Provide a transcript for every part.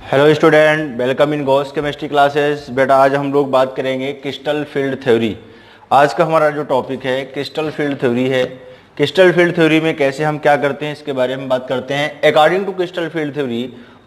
Hello student, welcome in Gauss chemistry classes. बेटा आज हम लोग बात करेंगे क्रिस्टल फील्ड थ्योरी। आज का हमारा जो टॉपिक है क्रिस्टल फील्ड थ्योरी है। क्रिस्टल फील्ड थ्योरी में कैसे हम क्या करते हैं इसके बारे में बात करते हैं। According to crystal field theory,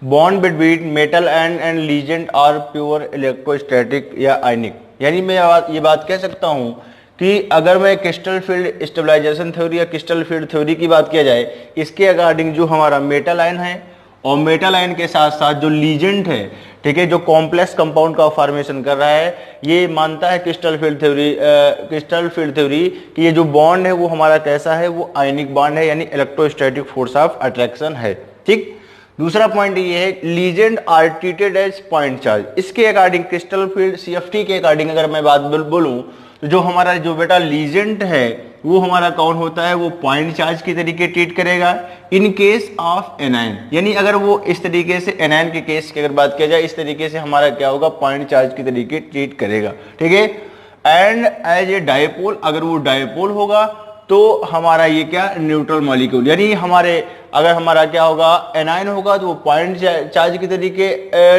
bond between metal and ligand are pure electrostatic या आयनिक। यानी मैं ये बात कह सकता हूँ कि अगर मैं क्रिस्टल फील्ड स्टेबलाइजेशन थ्योरी या क्रिस्टल फील्ड थ्योरी की बात किया जाए, इसके अकॉर्डिंग जो हमारा मेटल आयन है और मेटल आयन के साथ साथ जो लीजेंट है, ठीक है, जो कॉम्प्लेक्स कंपाउंड का फॉर्मेशन कर रहा है, ये मानता है क्रिस्टल फील्ड थ्योरी कि ये जो बॉन्ड है वो हमारा कैसा है, वो आयनिक बॉन्ड है, यानी इलेक्ट्रोस्टैटिक फोर्स ऑफ अट्रैक्शन है। ठीक। दूसरा पॉइंट ये है ligand are treated as point charge. इसके अकॉर्डिंग क्रिस्टल फील्ड सीएफटी के अकॉर्डिंग अगर मैं बात बोलूं तो जो हमारा जो बेटा लीजेंट है वो हमारा कौन होता है, वो पॉइंट चार्ज की तरीके ट्रीट करेगा इन केस ऑफ एनायन। यानी अगर वो इस तरीके से एनायन के केस की अगर बात किया जाए, इस तरीके से हमारा क्या होगा, पॉइंट चार्ज की तरीके ट्रीट करेगा। ठीक है। एंड एज ए डायपोल, अगर वो डायपोल होगा तो हमारा ये क्या, न्यूट्रल मॉलिक्यूल, यानी हमारे अगर हमारा क्या होगा, एनायन होगा तो वो पॉइंट चार्ज के तरीके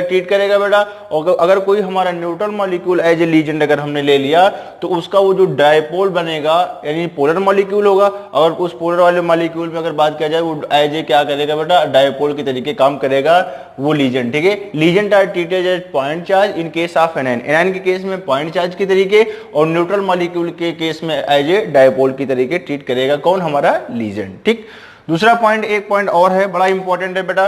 ट्रीट करेगा बेटा। और अगर कोई हमारा neutral molecule as a ligand अगर हमने ले लिया तो उसका वो जो डायपोल बनेगा, यानी पोलर मॉलिक्यूल होगा। और उस पोलर वाले मॉलिक्यूल में अगर बात किया जाए, वो एज ए क्या करेगा बेटा, डायपोल के तरीके काम करेगा वो लीजेंड। ठीक है। Ligand are treated as point charge in case of anion. Anion के केस में पॉइंट चार्ज के तरीके और न्यूट्रल मॉलिक्यूल के केस में एज ए डायपोल की तरीके ट्रीट करेगा कौन, हमारा लीजेंड। ठीक। दूसरा पॉइंट, एक पॉइंट और है, बड़ा इंपॉर्टेंट है बेटा।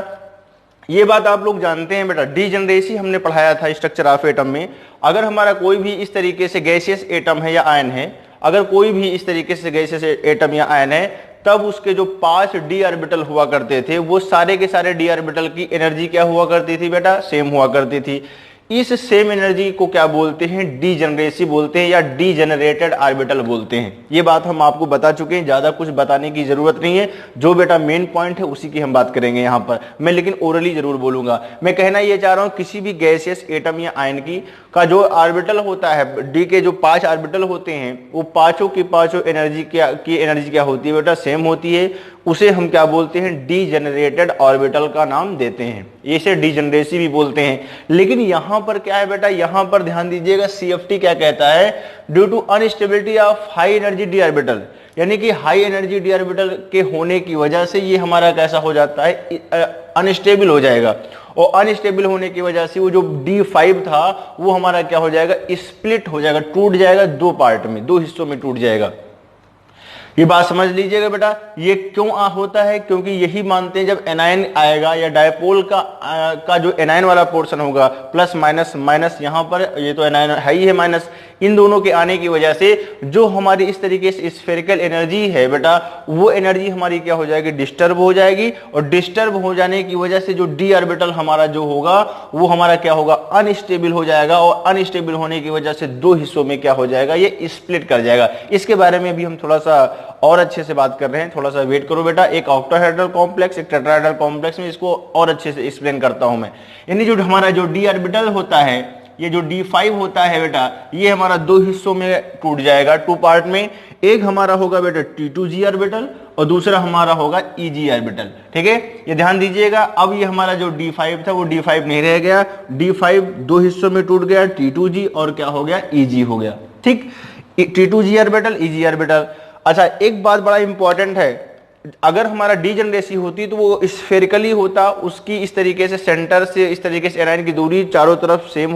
ये बात आप लोग जानते हैं बेटा, डीजनरेसी हमने पढ़ाया था स्ट्रक्चर ऑफ एटम में। अगर हमारा कोई भी इस तरीके से गैसियस एटम है या आयन है, अगर कोई भी इस तरीके से गैसियस एटम या आयन है, तब उसके जो 5 डी ऑर्बिटल हुआ करते थे, वो सारे के सारे डी ऑर्बिटल की एनर्जी क्या हुआ करती थी बेटा, सेम हुआ करती थी। इस सेम एनर्जी को क्या बोलते हैं, डीजनरेसी बोलते हैं या डीजेनरेटेड ऑर्बिटल बोलते हैं। ये बात हम आपको बता चुके हैं, ज्यादा कुछ बताने की जरूरत नहीं है। जो बेटा मेन पॉइंट है उसी की हम बात करेंगे यहाँ पर। मैं लेकिन ओरली जरूर बोलूंगा। मैं कहना ये चाह रहा हूँ, किसी भी गैसियस एटम या आयन का जो ऑर्बिटल होता है, डी के जो 5 ऑर्बिटल होते हैं, वो पांचों की पांचों एनर्जी क्या होती है बेटा, सेम होती है। उसे हम क्या बोलते हैं, डीजेनरेटेड ऑर्बिटल का नाम देते हैं। इसे डीजेनरेसी भी बोलते हैं। लेकिन यहां पर क्या है बेटा, यहां पर ध्यान दीजिएगा, सीएफटी क्या कहता है, due to instability of high energy d orbital, यानी कि हाई एनर्जी डी ऑर्बिटल के होने की वजह से ये हमारा कैसा हो जाता है, अनस्टेबल हो जाएगा। और अनस्टेबल होने की वजह से वो जो D5 था वो हमारा क्या हो जाएगा, स्प्लिट हो जाएगा, टूट जाएगा, 2 पार्ट में, 2 हिस्सों में टूट जाएगा। ये बात समझ लीजिएगा बेटा। ये क्यों होता है, क्योंकि यही मानते हैं जब एनायन आएगा या डायपोल का जो एनायन वाला पोर्शन होगा, प्लस माइनस माइनस, यहाँ पर ये तो एनायन है ही है माइनस, इन दोनों के आने की वजह से जो हमारी इस तरीके से स्फेरिकल एनर्जी है बेटा, वो एनर्जी हमारी क्या हो जाएगी, डिस्टर्ब हो जाएगी। और डिस्टर्ब हो जाने की वजह से जो डी ऑर्बिटल हमारा जो होगा वो हमारा क्या होगा, अनस्टेबल हो जाएगा। और अनस्टेबल होने की वजह से 2 हिस्सों में क्या हो जाएगा, ये स्प्लिट कर जाएगा। इसके बारे में भी हम थोड़ा सा और अच्छे से बात कर रहे हैं, थोड़ा सा वेट करो बेटा। एक ऑक्टाहेड्रल कॉम्प्लेक्स, एक टेट्राहेड्रल कॉम्प्लेक्स में इसको और अच्छे से एक्सप्लेन करता हूं मैं। यानी जो हमारा जो डी ऑर्बिटल होता है, ये जो D5 होता है बेटा, ये हमारा 2 हिस्सों में टूट जाएगा, 2 पार्ट में। एक हमारा होगा बेटा T2G ऑर्बिटल और दूसरा हमारा होगा EG ऑर्बिटल। ठीक है, ये ध्यान दीजिएगा। अब ये हमारा जो D5 था वो D5 नहीं रह गया, D5 2 हिस्सों में टूट गया, T2G और क्या हो गया, EG हो गया। ठीक, T2G ऑर्बिटल, EG ऑर्बिटल। अच्छा, एक बात बड़ा इंपॉर्टेंट है, अगर हमारा डीजनरेसी होती तो वो स्फेरिकली होता, उसकी इस तरीके से सेंटर से इस तरीके से एनायन की दूरी चारों तरफ सेम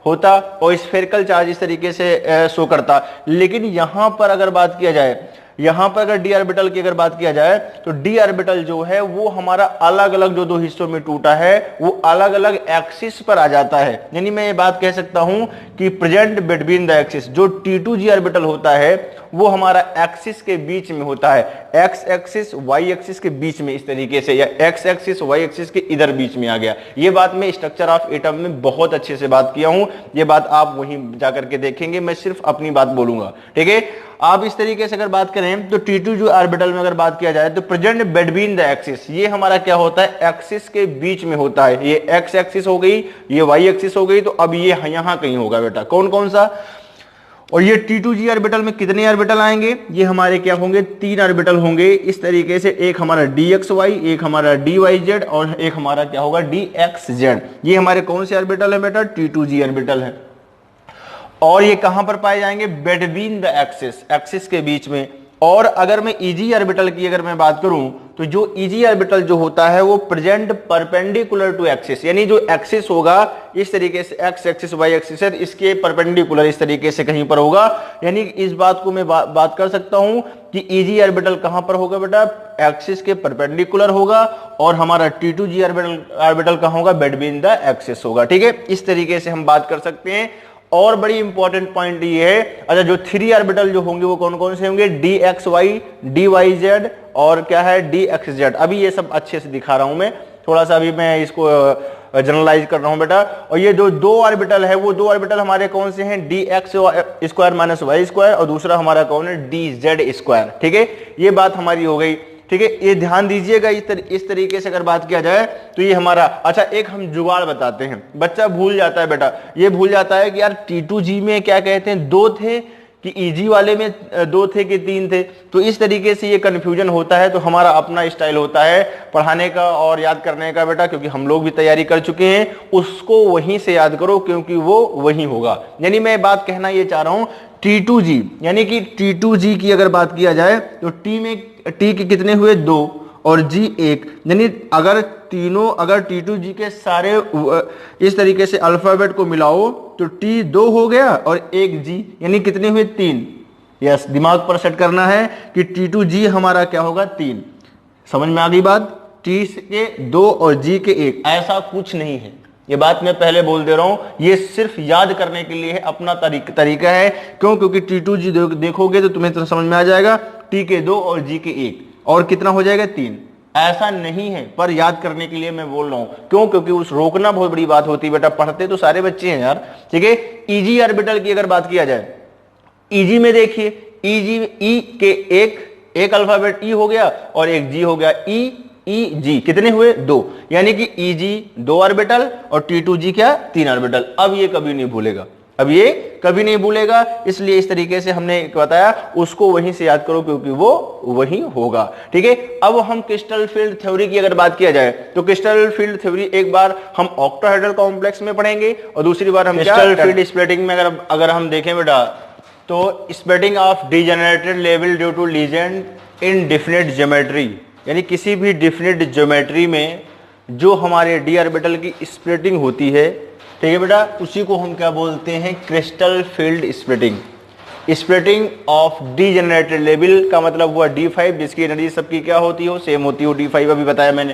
होता और स्फेरिकल चार्ज इस तरीके से शो करता। लेकिन यहां पर अगर बात किया जाए, यहां पर अगर डी ऑर्बिटल की अगर बात किया जाए, तो डी ऑर्बिटल जो है वो हमारा अलग अलग जो 2 हिस्सों में टूटा है वो अलग अलग एक्सिस पर आ जाता है। यानी मैं ये बात कह सकता हूं कि प्रेजेंट बिटवीन द एक्सिस, जो T2G ऑर्बिटल होता है वो हमारा एक्सिस के बीच में होता है, एक्स एक्सिस वाई एक्सिस के बीच में, इस तरीके से, या एक्स एक्सिस वाई एक्सिस के इधर बीच में आ गया। ये बात मैं स्ट्रक्चर ऑफ एटम में बहुत अच्छे से बात किया हूं, ये बात आप वहीं जाकर के देखेंगे, मैं सिर्फ अपनी बात बोलूंगा। ठीक है, आप इस तरीके से अगर बात करें तो T2 ऑर्बिटल में अगर बात किया जाए तो प्रेजेंट बिटवीन द एक्सिस, ये हमारा क्या होता है, एक्सिस के बीच में होता है। ये एक्स एक्सिस हो गई, ये वाई एक्सिस हो गई, तो अब ये यहां कहीं होगा बेटा। कौन कौन सा, और ये T2G ऑर्बिटल में कितने ऑर्बिटल आएंगे, ये हमारे क्या होंगे, 3 ऑर्बिटल होंगे इस तरीके से, एक हमारा DXY, एक हमारा DYZ और एक हमारा क्या होगा DXZ। ये हमारे कौन से ऑर्बिटल है बेटा, T2G ऑर्बिटल है। और ये कहां पर पाए जाएंगे, बिटवीन द एक्सिस, एक्सिस के बीच में। और अगर मैं EG ऑर्बिटल की अगर मैं बात करूं तो जो EG ऑर्बिटल जो होता है वो प्रेजेंट परपेंडिकुलर टू एक्सिस, यानी जो एक्सिस होगा इस तरीके से, एक्स एक्सिस वाई एक्सिस है, इसके परपेंडिकुलर इस तरीके से कहीं पर होगा। यानी इस बात को मैं बात कर सकता हूं कि EG ऑर्बिटल कहां पर होगा बेटा, एक्सिस के परपेंडिकुलर होगा, और हमारा T2G ऑर्बिटल कहां होगा, बिटवीन द एक्सिस होगा। ठीक है, इस तरीके से हम बात कर सकते हैं। और बड़ी इंपॉर्टेंट पॉइंट ये है, अच्छा जो 3 ऑर्बिटल जो होंगे वो कौन कौन से होंगे, DXY, DYZ और क्या है DXZ। अभी ये सब अच्छे से दिखा रहा हूं मैं, थोड़ा सा अभी मैं इसको जनरलाइज कर रहा हूं बेटा। और ये जो 2 ऑर्बिटल है वो 2 ऑर्बिटल हमारे कौन से हैं, DX square minus Y square, और दूसरा हमारा कौन है, DZ स्क्वायर। ठीक है, ये बात हमारी हो गई। ठीक है, ये ध्यान दीजिएगा, इस तरीके से अगर बात किया जाए तो ये हमारा, अच्छा एक हम जुगाड़ बताते हैं, बच्चा भूल जाता है बेटा, ये भूल जाता है कि यार T2G में क्या कहते हैं, 2 थे कि EG वाले में 2 थे कि 3 थे, तो इस तरीके से ये कंफ्यूजन होता है। तो हमारा अपना स्टाइल होता है पढ़ाने का और याद करने का बेटा, क्योंकि हम लोग भी तैयारी कर चुके हैं, उसको वहीं से याद करो क्योंकि वो वहीं होगा। यानी मैं बात कहना ये चाह रहा हूं, T2G यानी कि T2G की अगर बात किया जाए तो T के कितने हुए, 2 और G 1, यानी अगर तीनों, अगर T2G के सारे इस तरीके से अल्फाबेट को मिलाओ तो T 2 हो गया और 1 G, यानी कितने हुए, 3। यस, दिमाग पर सेट करना है कि T2G हमारा क्या होगा, 3। समझ में आ गई बात, T के 2 और G के 1, ऐसा कुछ नहीं है। ये बात मैं पहले बोल दे रहा हूं, ये सिर्फ याद करने के लिए है, अपना तरीका है। क्यों, क्योंकि T2G देखोगे तो तुम्हें तो समझ में आ जाएगा, T के 2 और G के 1, और कितना हो जाएगा, 3। ऐसा नहीं है, पर याद करने के लिए मैं बोल रहा हूं। क्यों, क्योंकि उस रोकना बहुत बड़ी बात होती है बेटा, पढ़ते तो सारे बच्चे हैं यार। ठीक है, EG ऑर्बिटल की अगर बात किया जाए, EG में देखिए, E के एक अल्फाबेट E हो गया और एक G हो गया, EG कितने हुए, 2, यानी कि EG 2 ऑर्बिटल और T2G क्या, 3 ऑर्बिटल। अब ये कभी नहीं भूलेगा, अब ये कभी नहीं भूलेगा, इसलिए इस तरीके से हमने बताया, उसको वहीं से याद करो क्योंकि वो वहीं होगा। ठीक है, अब हम क्रिस्टल फील्ड थ्योरी की अगर बात किया जाए तो क्रिस्टल फील्ड थ्योरी एक बार हम ऑक्टाहेड्रल कॉम्प्लेक्स में पढ़ेंगे और दूसरी बार हम क्रिस्टल फील्ड स्प्लिटिंग में अगर हम देखें बेटा, तो splitting of degenerated level due to ligand in definite geometry, यानी किसी भी डिफिनिट ज्योमेट्री में जो हमारे डी ऑर्बिटल की स्प्लिटिंग होती है, ठीक है बेटा, उसी को हम क्या बोलते हैं, crystal field splitting. Splitting of degenerated level का मतलब हुआ D5, जिसकी एनर्जी सबकी क्या होती हो, सेम होती हो, D5 अभी बताया मैंने।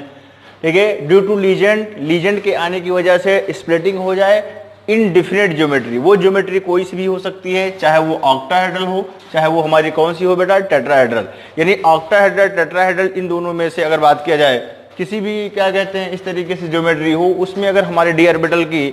ठीक है, ड्यू टू लीजेंड के आने की वजह से स्प्लिटिंग हो जाए इनडिफिनिट ज्योमेट्री। वो ज्योमेट्री कोई सी भी हो सकती है, चाहे वो ऑक्टाहेड्रल हो, चाहे वो हमारी कौन सी हो बेटा, टेट्राहेड्रल। यानी ऑक्टाहेड्रल, टेट्राहेड्रल, इन दोनों में से अगर बात किया जाए, किसी भी क्या कहते हैं इस तरीके से ज्योमेट्री हो, उसमें अगर हमारे डी ऑर्बिटल की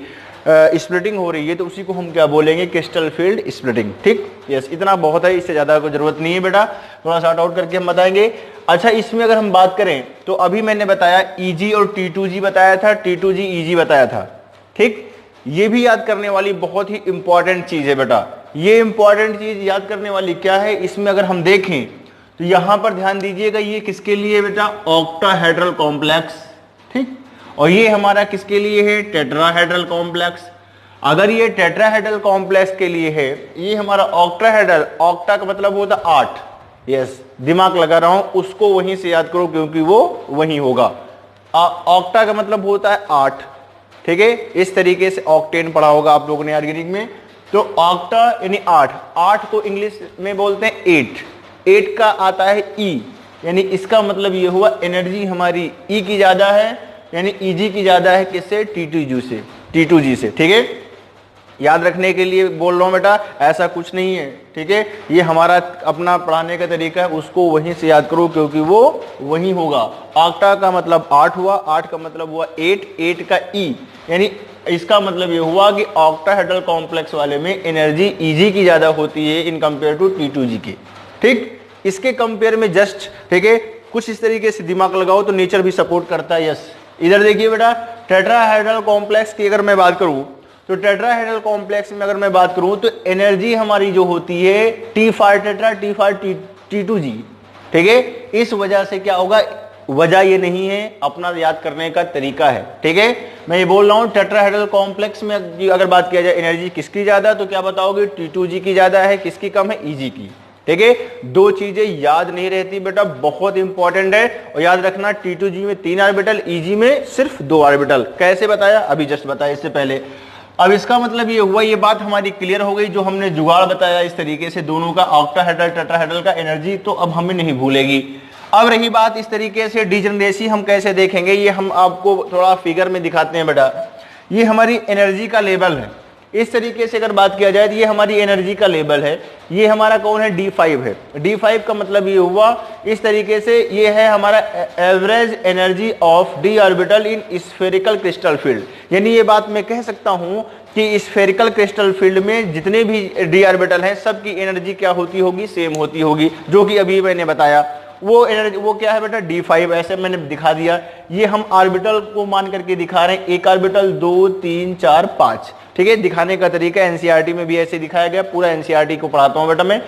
स्प्लिटिंग हो रही है तो उसी को हम क्या बोलेंगे, क्रिस्टल फील्ड स्प्लिटिंग। ठीक, यस, इतना बहुत है, इससे ज्यादा कोई जरूरत नहीं है बेटा, थोड़ा शॉर्ट आउट करके हम बताएंगे। अच्छा, इसमें अगर हम बात करें तो अभी मैंने बताया EG और T2G बताया था, T2G EG बताया था। ठीक, ये भी याद करने वाली बहुत ही इंपॉर्टेंट चीज है बेटा। ये इंपॉर्टेंट चीज याद करने वाली क्या है, इसमें अगर हम देखें तो यहां पर ध्यान दीजिएगा, ये किसके लिए बेटा, ऑक्टाहेड्रल कॉम्प्लेक्स। ठीक, और ये हमारा किसके लिए है, टेट्राहेड्रल कॉम्प्लेक्स। अगर ये टेट्राहेड्रल कॉम्प्लेक्स के लिए है, ये हमारा ऑक्टाहेड्रल, ऑक्टा का मतलब होता है 8। यस, दिमाग लगा रहा हूं, उसको वहीं से याद करो क्योंकि वो वहीं होगा। ऑक्टा का मतलब होता है 8। ठीक है, इस तरीके से ऑक्टेन पढ़ा होगा आप लोगों ने ऑर्गेनिक में। तो ऑक्टा यानी 8 को इंग्लिश में बोलते हैं 8 का आता है E, यानी इसका मतलब ये हुआ एनर्जी हमारी E की ज्यादा है, यानी EG की ज्यादा है किससे, T2G से। ठीक है, याद रखने के लिए बोल रहा हूं बेटा, ऐसा कुछ नहीं है। ठीक है, ये हमारा अपना पढ़ाने का तरीका है, उसको वहीं से याद करो क्योंकि वो वहीं होगा। ऑक्टा का मतलब 8 हुआ, 8 का मतलब हुआ 8 का E, यानी इसका मतलब ये हुआ कि ऑक्टाहेड्रल कॉम्प्लेक्स वाले में एनर्जी EG की ज्यादा होती है इन कंपेयर टू T2G के। ठीक, इसके कंपेयर में जस्ट, ठीक है, कुछ इस तरीके से दिमाग लगाओ तो नेचर भी सपोर्ट करता है। यस, इधर देखिए बेटा, टेट्राहेड्रल कॉम्प्लेक्स की अगर मैं बात करूं तो टेट्राहेड्रल कॉम्प्लेक्स में अगर मैं बात करूं तो एनर्जी हमारी जो होती है T for tetra T for T two G, ठीक है। इस वजह से क्या होगा, वजह ये नहीं है, अपना याद करने का तरीका है, ठीक है। मैं ये बोल रहा हूं टेट्राहेड्रल कॉम्प्लेक्स में अगर बात किया जाए एनर्जी किसकी ज्यादा, तो क्या बताओगे T2G की ज्यादा है, किसकी कम है, Eg की, ठीक है। दो चीजें याद नहीं रहती बेटा, बहुत इंपॉर्टेंट है। और याद रखना T2G में 3 ऑर्बिटल, Eg में सिर्फ 2 ऑर्बिटल। कैसे बताया, अभी जस्ट बताया इससे पहले। अब इसका मतलब ये हुआ, ये बात हमारी क्लियर हो गई, जो हमने जुगाड़ बताया इस तरीके से दोनों का, ऑक्टाहेड्रल टेट्राहेड्रल का एनर्जी, तो अब हमें नहीं भूलेगी। अब रही बात इस तरीके से डिजनरेसी हम कैसे देखेंगे, ये हम आपको थोड़ा फिगर में दिखाते हैं बेटा। ये हमारी एनर्जी का लेवल है, इस तरीके से अगर बात किया जाए तो ये हमारी एनर्जी का लेवल है। ये हमारा कौन है, D5 है। D5 का मतलब ये हुआ इस तरीके से, ये है हमारा average energy of d orbital in spherical crystal field. यानी ये बात मैं कह सकता हूं कि स्फेरिकल क्रिस्टल फील्ड में जितने भी डी ऑर्बिटल हैं सबकी एनर्जी क्या होती होगी, सेम होती होगी, जो कि अभी मैंने बताया। वो एनर्जी वो क्या है बेटा, D5, ऐसे मैंने दिखा दिया। ये हम ऑर्बिटल को मान करके दिखा रहे हैं, एक ऑर्बिटल 2 3 4 5, ठीक है। दिखाने का तरीका एनसीईआरटी में भी ऐसे दिखाया गया, पूरा एनसीईआरटी को पढ़ाता हूं बेटा मैं।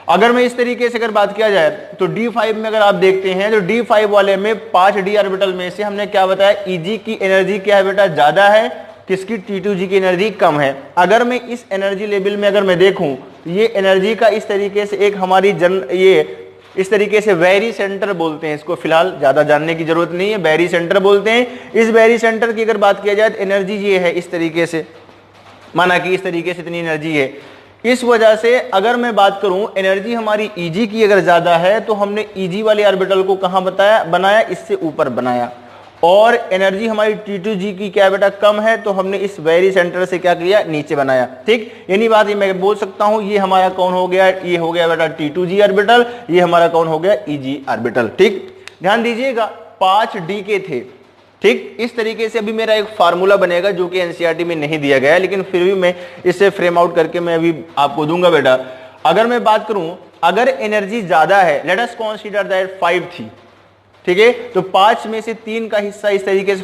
अगर मैं इस तरीके से अगर बात किया जाए तो D5 में अगर आप देखते हैं तो D5 वाले में 5 डी ऑर्बिटल में से हमने क्या बताया, Eg की एनर्जी क्या है बेटा, ज्यादा है, किसकी, T2G की एनर्जी कम है। अगर मैं इस एनर्जी लेवल में अगर मैं देखूं, ये एनर्जी का इस तरीके से एक हमारी ये इस तरीके से बैरी सेंटर बोलते हैं इसको, फिलहाल ज्यादा जानने की जरूरत नहीं है, बैरी सेंटर बोलते हैं। इस बैरी सेंटर की अगर बात किया जाए तो एनर्जी ये है इस तरीके से, माना कि इस तरीके से इतनी एनर्जी है। इस वजह से अगर मैं बात करूं एनर्जी हमारी Eg की अगर ज्यादा है तो हमने Eg वाले ऑर्बिटल को कहां बनाया, इससे ऊपर बनाया। और एनर्जी हमारी T2G की क्या बेटा, कम है, तो हमने इस वेरी सेंटर से क्या किया, नीचे बनाया, ठीक। यानी बात ये मैं बोल सकता हूं, ये हमारा कौन हो गया, ये हो गया बेटा T2G ऑर्बिटल, ये हमारा कौन हो गया, Eg ऑर्बिटल, ठीक। ध्यान दीजिएगा 5 डी के थे, ठीक। इस तरीके से अभी मेरा एक फार्मूला बनेगा जो कि एनसीईआरटी में नहीं दिया गया है, लेकिन फिर भी मैं इसे फ्रेम आउट करके मैं अभी आपको दूंगा बेटा। अगर मैं बात करूं, अगर एनर्जी ज्यादा है, लेट अस कंसीडर दैट 5 थी, ठीक है, तो 5 में से 3 का हिस्सा इस तरीके से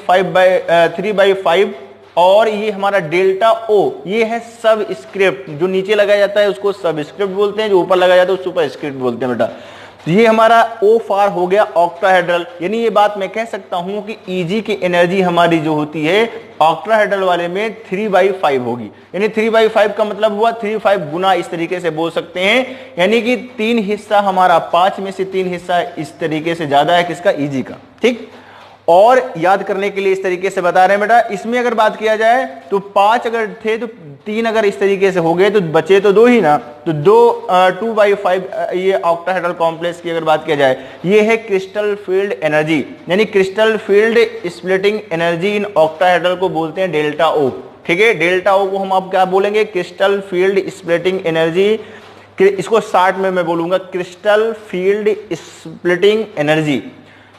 3/5, और ये हमारा डेल्टा O, ये है सब स्क्रिप्ट, जो नीचे लगाया जाता है उसको सब स्क्रिप्ट बोलते हैं, जो ऊपर लगाया जाता है उसको सुपर स्क्रिप्ट बोलते हैं बेटा। ये हमारा O फार हो गया ऑक्टाहेड्रल। यानी ये बात मैं कह सकता हूं कि Eg की एनर्जी हमारी जो होती है ऑक्टाहेड्रल वाले में 3/5 होगी। यानी 3/5 का मतलब हुआ 3/5 गुना, इस तरीके से बोल सकते हैं। यानी कि 3 हिस्सा हमारा, 5 में से 3 हिस्सा इस तरीके से ज्यादा है किसका, Eg का, ठीक। और याद करने के लिए इस तरीके से बता रहे हैं बेटा। इसमें अगर बात किया जाए तो 5 अगर थे तो 3 अगर इस तरीके से हो गए तो बचे तो 2 ही ना, तो 2/5 ये ऑक्टाहेड्रल कॉम्प्लेक्स की अगर बात किया जाए, ये है क्रिस्टल फील्ड एनर्जी। यानी crystal field splitting energy in octahedral को बोलते हैं डेल्टा O, ठीक है। डेल्टा O को हम अब क्या बोलेंगे, क्रिस्टल फील्ड स्प्लिटिंग एनर्जी। इसको शॉर्ट में मैं बोलूंगा क्रिस्टल फील्ड स्प्लिटिंग एनर्जी।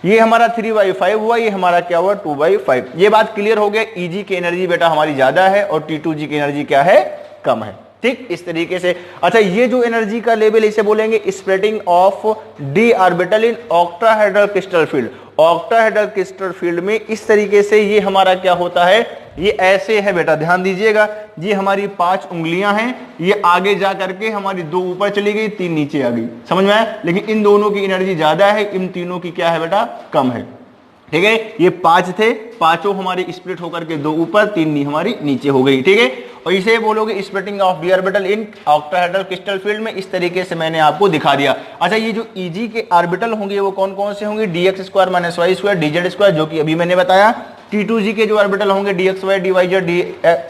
ये हमारा 3/5 हुआ, ये हमारा क्या हुआ, 2/5। ये बात क्लियर हो गया, Eg की एनर्जी बेटा हमारी ज्यादा है और T2G की एनर्जी क्या है, कम है, ठीक। इस तरीके से अच्छा, ये जो एनर्जी का लेवल इसे बोलेंगे splitting of d orbital in octahedral crystal field. Octahedral crystal field में इस तरीके से ये हमारा क्या होता है, ये ऐसे है बेटा, ध्यान दीजिएगा। ये हमारी 5 उंगलियां हैं, ये आगे जा करके हमारी 2 ऊपर चली गई, 3 नीचे आ गई, समझ में आया। लेकिन इन दोनों की एनर्जी ज्यादा है, इन तीनों की क्या है बेटा, कम है, ठीक है। ये 5 थे, पांचों हमारी स्प्लिट होकर के 2 ऊपर 3 हमारी नीचे हो गई, ठीक है। और इसे बोलोगे splitting of d orbital in octahedral crystal field में। इस तरीके से मैंने आपको दिखा दिया। अच्छा, ये जो Eg के ऑर्बिटल होंगे वो कौन कौन से होंगे, dx square minus Y square dz square, जो कि अभी मैंने बताया। T2G के जो ऑर्बिटल होंगे dxy dyz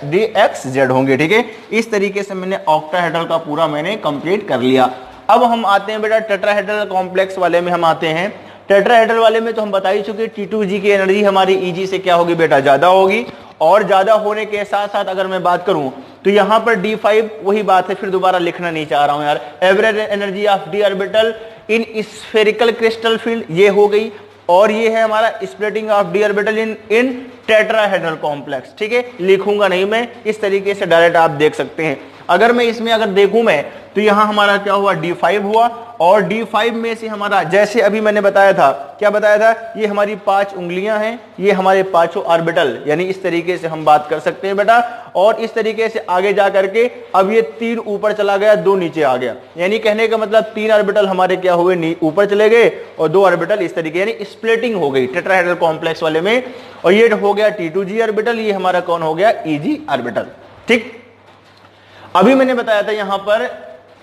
dxz होंगे, ठीक है। इस तरीके से मैंने ऑक्टाहेड्रल का पूरा मैंने कंप्लीट कर लिया। अब हम आते हैं बेटा टेट्राहेड्रल कॉम्प्लेक्स वाले में हम आते हैं। टेट्राहेड्रल वाले में तो हम बता ही चुके, T2G की एनर्जी हमारी Eg से क्या होगी बेटा, ज्यादा होगी। और ज्यादा होने के साथ साथ अगर मैं बात करूं तो यहां पर D5 वही बात है, फिर दोबारा लिखना नहीं चाह रहा हूं यार। Average energy of d orbital in spherical crystal field, ये हो गई। और ये है हमारा splitting of d orbital in tetrahedral complex, ठीक है। लिखूंगा नहीं मैं, इस तरीके से डायरेक्ट आप देख सकते हैं। अगर मैं इसमें अगर देखूं मैं तो यहां हमारा क्या हुआ, D5 हुआ, और D5 में से हमारा जैसे अभी मैंने बताया था, क्या बताया था, ये हमारी 5 उंगलियां हैं, ये हमारे 5 ऑर्बिटल, यानी इस तरीके से हम बात कर सकते हैं बेटा। और इस तरीके से आगे जा करके अब ये 3 ऊपर चला गया, 2 नीचे आ गया, यानी कहने का मतलब 3 ऑर्बिटल हमारे क्या हुए, ऊपर चले गए, और 2 ऑर्बिटल इस तरीके, यानी स्प्लिटिंग हो गई टेट्राहेड्रल कॉम्प्लेक्स वाले में। और ये हो गया T2G ऑर्बिटल, ये हमारा कौन हो गया, EG ऑर्बिटल। ठीक, अभी मैंने बताया था यहां पर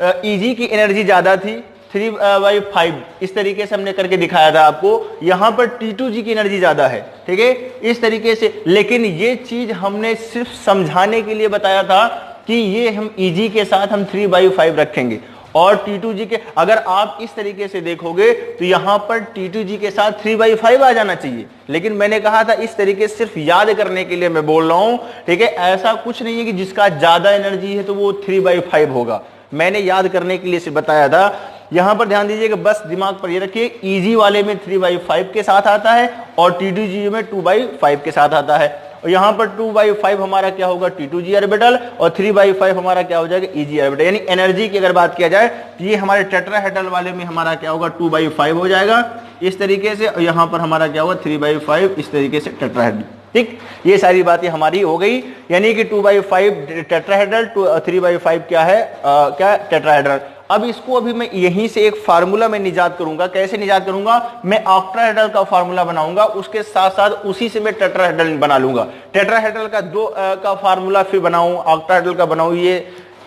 EG की एनर्जी ज्यादा थी, 3/5 इस तरीके से हमने करके दिखाया था आपको। यहां पर T2G की एनर्जी ज्यादा है, ठीक है, इस तरीके से। लेकिन ये चीज हमने सिर्फ समझाने के लिए बताया था कि ये हम EG के साथ हम 3/5 रखेंगे, और T2G के अगर आप इस तरीके से देखोगे तो यहां पर T2G के साथ 3/5 आ जाना चाहिए। लेकिन मैंने कहा था इस तरीके से सिर्फ याद करने के लिए मैं बोल रहा हूं, ठीक है। ऐसा कुछ नहीं है कि जिसका ज्यादा एनर्जी है तो वो 3/5 होगा, मैंने याद करने के लिए सिर्फ बताया था। यहां पर ध्यान दीजिएगा, बस दिमाग पर ये रखिए, EG वाले में 3/5 के साथ आता है और T2G में 2/5 के साथ आता है। और यहां पर 2/5 हमारा क्या होगा, T2G ऑर्बिटल, और 3/5 हमारा क्या हो जाएगा, EG ऑर्बिटल। यानी एनर्जी की अगर बात किया जाए तो ये हमारे टेट्राहेड्रल वाले में हमारा क्या होगा, 2/5 हो जाएगा इस तरीके से, और यहां पर हमारा क्या होगा, 3/5 इस तरीके से टेट्राहेड्रल। ठीक, ये सारी बातें हमारी हो गई, यानी कि 2/5 टेट्राहेड्रल, 3/5 क्या है, क्या टेट्राहेड्रल। अब इसको अभी मैं यहीं से एक फार्मूला में निजात करूंगा। कैसे निजात करूंगा, मैं ऑक्टाहेड्रल का फार्मूला बनाऊंगा, उसके साथ साथ उसी से मैं टेट्राहेड्रल बना लूंगा। टेट्राहेड्रल का का फार्मूला फिर बनाऊं, ऑक्टाहेड्रल का बनाऊं,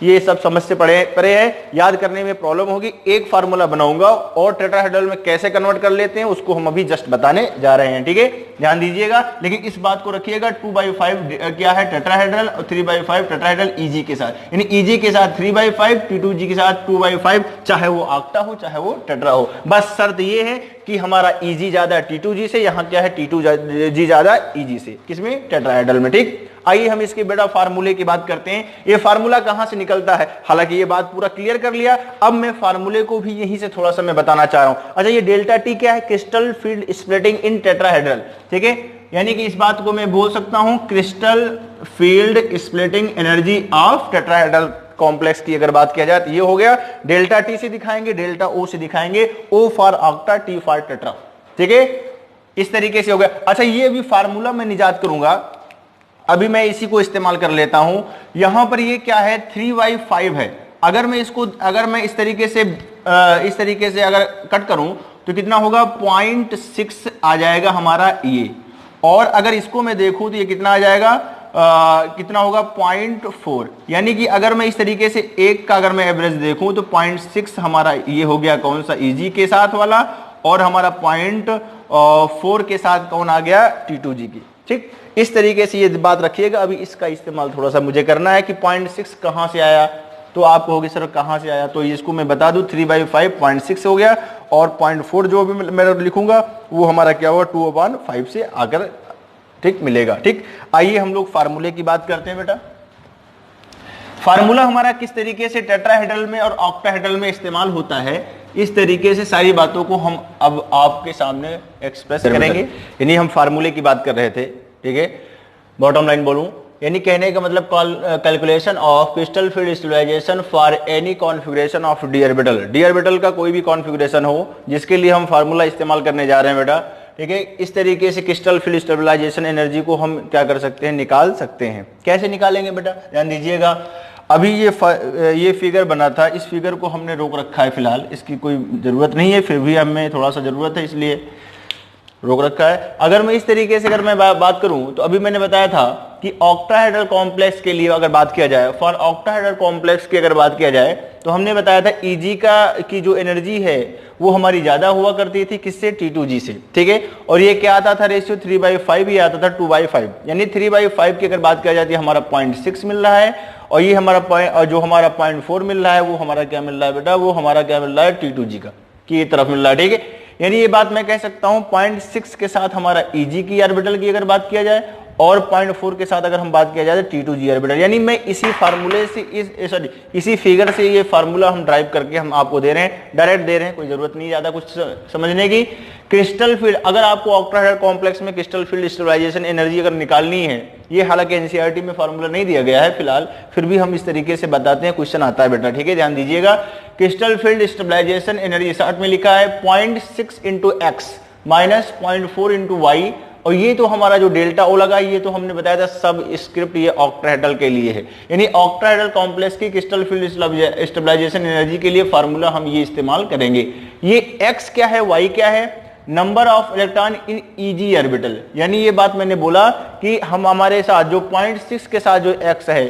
ये सब समझ से परे है, याद करने में प्रॉब्लम होगी। एक फार्मूला बनाऊंगा और टेट्राहेड्रल में कैसे कन्वर्ट कर लेते हैं उसको हम अभी जस्ट बताने जा रहे हैं, ठीक है, ध्यान दीजिएगा। लेकिन इस बात को रखिएगा, 2/5 क्या है, टेट्राहेड्रल, और 3/5 टेट्राहेड्रल EG के साथ, यानी EG के साथ 3/5, T2G के साथ 2/5, चाहे वो ऑक्टा हो चाहे वो टेट्रा हो। बस शर्त ये है कि हमारा EG ज्यादा T2G से, यहाँ क्या है, T2G ज्यादा EG से, किसमें, टेट्राहेड्रल में। ठीक, आइए हम इसके बेटा फार्मूले की बात करते हैं। ये फार्मूला कहां से निकलता है, हालांकि ये बात पूरा क्लियर कर लिया, अब मैं फार्मूले को भी यहीं से थोड़ा सा मैं बताना चाह रहा हूं। अच्छा, ये डेल्टा T क्या है, क्रिस्टल फील्ड स्प्लिटिंग इन टेट्राहेड्रल, ठीक है, यानी कि इस बात को मैं बोल सकता हूं crystal field splitting energy of tetrahedral complex की अगर बात किया जाए तो ये हो गया। डेल्टा T से दिखाएंगे, डेल्टा O से दिखाएंगे, O for octa, T for tetra, ठीक है, इस तरीके से हो गया। अच्छा, ये भी फार्मूला मैं निजात करूंगा, अभी मैं इसी को इस्तेमाल कर लेता हूं। यहां पर ये क्या है, 3/5 है। अगर मैं इसको, अगर मैं इस तरीके से अगर कट करूं तो कितना होगा, 0.6 आ जाएगा हमारा ये, और अगर इसको मैं देखूं तो ये कितना आ जाएगा, कितना होगा, 0.4। यानी कि अगर मैं इस तरीके से एक का अगर मैं एवरेज देखूं तो 0.6 हमारा ये हो गया, कौन सा, EG के साथ वाला, और हमारा 0.4 के साथ कौन आ गया, T2G की। ठीक, इस तरीके से ये बात रखिएगा। अभी इसका इस्तेमाल थोड़ा सा मुझे करना है कि 0.6 कहां से आया, तो आप कहोगे सर कहां से आया, तो इसको मैं बता दूं, 3/5 0.6 हो गया, और 0.4 जो भी मैं लिखूंगा वो हमारा क्या होगा, 2/5 से आकर, ठीक, मिलेगा। ठीक, आइए हम लोग फार्मूले की बात करते हैं बेटा। फार्मूला हमारा किस तरीके से टेट्राहेड्रल में और ऑक्टाहेड्रल में इस्तेमाल होता है, इस तरीके से सारी बातों को हम अब आपके सामने एक्सप्रेस करेंगे। यानी हम फार्मूले की बात कर रहे थे, ठीक है, बॉटम लाइन बोलूं, यानी कहने का मतलब calculation of crystal field stabilisation for any configuration of d orbital. D orbital का कोई भी कॉन्फ़िगरेशन हो जिसके लिए हम फार्मूला इस्तेमाल करने जा रहे हैं बेटा, ठीक है। इस तरीके से क्रिस्टल फील्ड स्टेबलाइजेशन एनर्जी को हम क्या कर सकते हैं, निकाल सकते हैं। कैसे निकालेंगे बेटा, ध्यान दीजिएगा। अभी ये फिगर बना था, इस फिगर को हमने रोक रखा है फिलहाल, इसकी कोई ज़रूरत नहीं है, फिर भी हमें थोड़ा सा ज़रूरत है इसलिए रोक रखा है। अगर मैं इस तरीके से अगर मैं बात करूं तो अभी मैंने बताया था कि ऑक्टाहेड्रल कॉम्प्लेक्स के लिए अगर बात किया जाए, फॉर ऑक्टाहेड्रल कॉम्प्लेक्स की अगर बात किया जाए तो हमने बताया था EG की जो एनर्जी है वो हमारी ज्यादा हुआ करती थी, किससे, T2G से, ठीक है। और ये क्या आता था रेशियो, 3/5 ही आता था 2/5, यानी 3/5 की अगर बात किया जाती है हमारा 0.6 मिल रहा है, और ये हमारा जो हमारा 0.4 मिल रहा है वो हमारा क्या मिल रहा है बेटा, वो हमारा क्या मिल रहा है, T2G का की तरफ मिल रहा है, ठीक है। यानी ये बात मैं कह सकता हूं 0.6 के साथ हमारा EG की ऑर्बिटल की अगर बात किया जाए, और 0.4 के साथ अगर हम बात किया जाए तो T2G ऑर्बिटल। यानी मैं इसी फार्मूले से इसी फिगर से ये फार्मूला हम ड्राइव करके हम आपको दे रहे हैं, डायरेक्ट दे रहे हैं, कोई जरूरत नहीं ज्यादा कुछ समझने की। क्रिस्टल फील्ड, अगर आपको ऑक्टाहेड्रल कॉम्प्लेक्स में क्रिस्टल फील्ड स्टेबलाइजेशन एनर्जी अगर निकालनी है, ये हालांकि एनसीईआरटी में फार्मूला नहीं दिया गया है फिलहाल, फिर भी हम इस तरीके से बताते हैं, क्वेश्चन आता है बेटा, ठीक है, ध्यान दीजिएगा। Crystal field stabilisation energy short में लिखा है 0.6 into X minus 0.4 into Y, और ये तो हमारा जो डेल्टा ओ लगा, ये तो हमने बताया था सब स्क्रिप्ट ये ऑक्टाहेड्रल के लिए है। यानी ऑक्टाहेड्रल कॉम्प्लेक्स की क्रिस्टल फील्ड स्टेबलाइजेशन एनर्जी के लिए फार्मूला हम ये इस्तेमाल करेंगे। ये एक्स क्या है, वाई क्या है, number of electron in easy orbital. यानी ये बात मैंने बोला कि हम हमारे साथ जो 0.6 के साथ जो एक्स है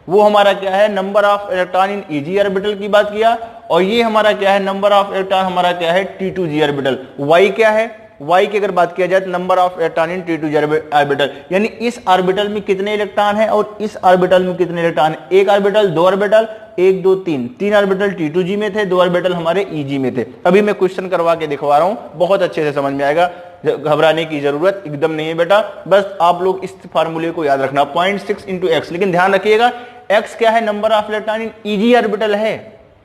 वो हमारा क्या है, number of electron in easy orbital की बात किया, और ये हमारा क्या है, नंबर ऑफ इलेक्ट्रॉन हमारा क्या है, T2G ऑर्बिटल। वाई क्या है, वाई की अगर बात किया जाए तो number of electron in T2G orbital, यानी इस ऑर्बिटल में कितने इलेक्ट्रॉन है और इस ऑर्बिटल में कितने इलेक्ट्रॉन है। एक ऑर्बिटल, दो ऑर्बिटल, 1 2 3, 3 ऑर्बिटल T2G में थे, 2 ऑर्बिटल हमारे EG में थे। अभी मैं क्वेश्चन करवा के दिखवा रहा हूं, बहुत अच्छे से समझ में आएगा, घबराने की जरूरत एकदम नहीं है बेटा, बस आप लोग इस फार्मूले को याद रखना 0.6 इंटू एक्स। लेकिन ध्यान रखिएगा एक्स क्या है, number of electron in EG orbital है,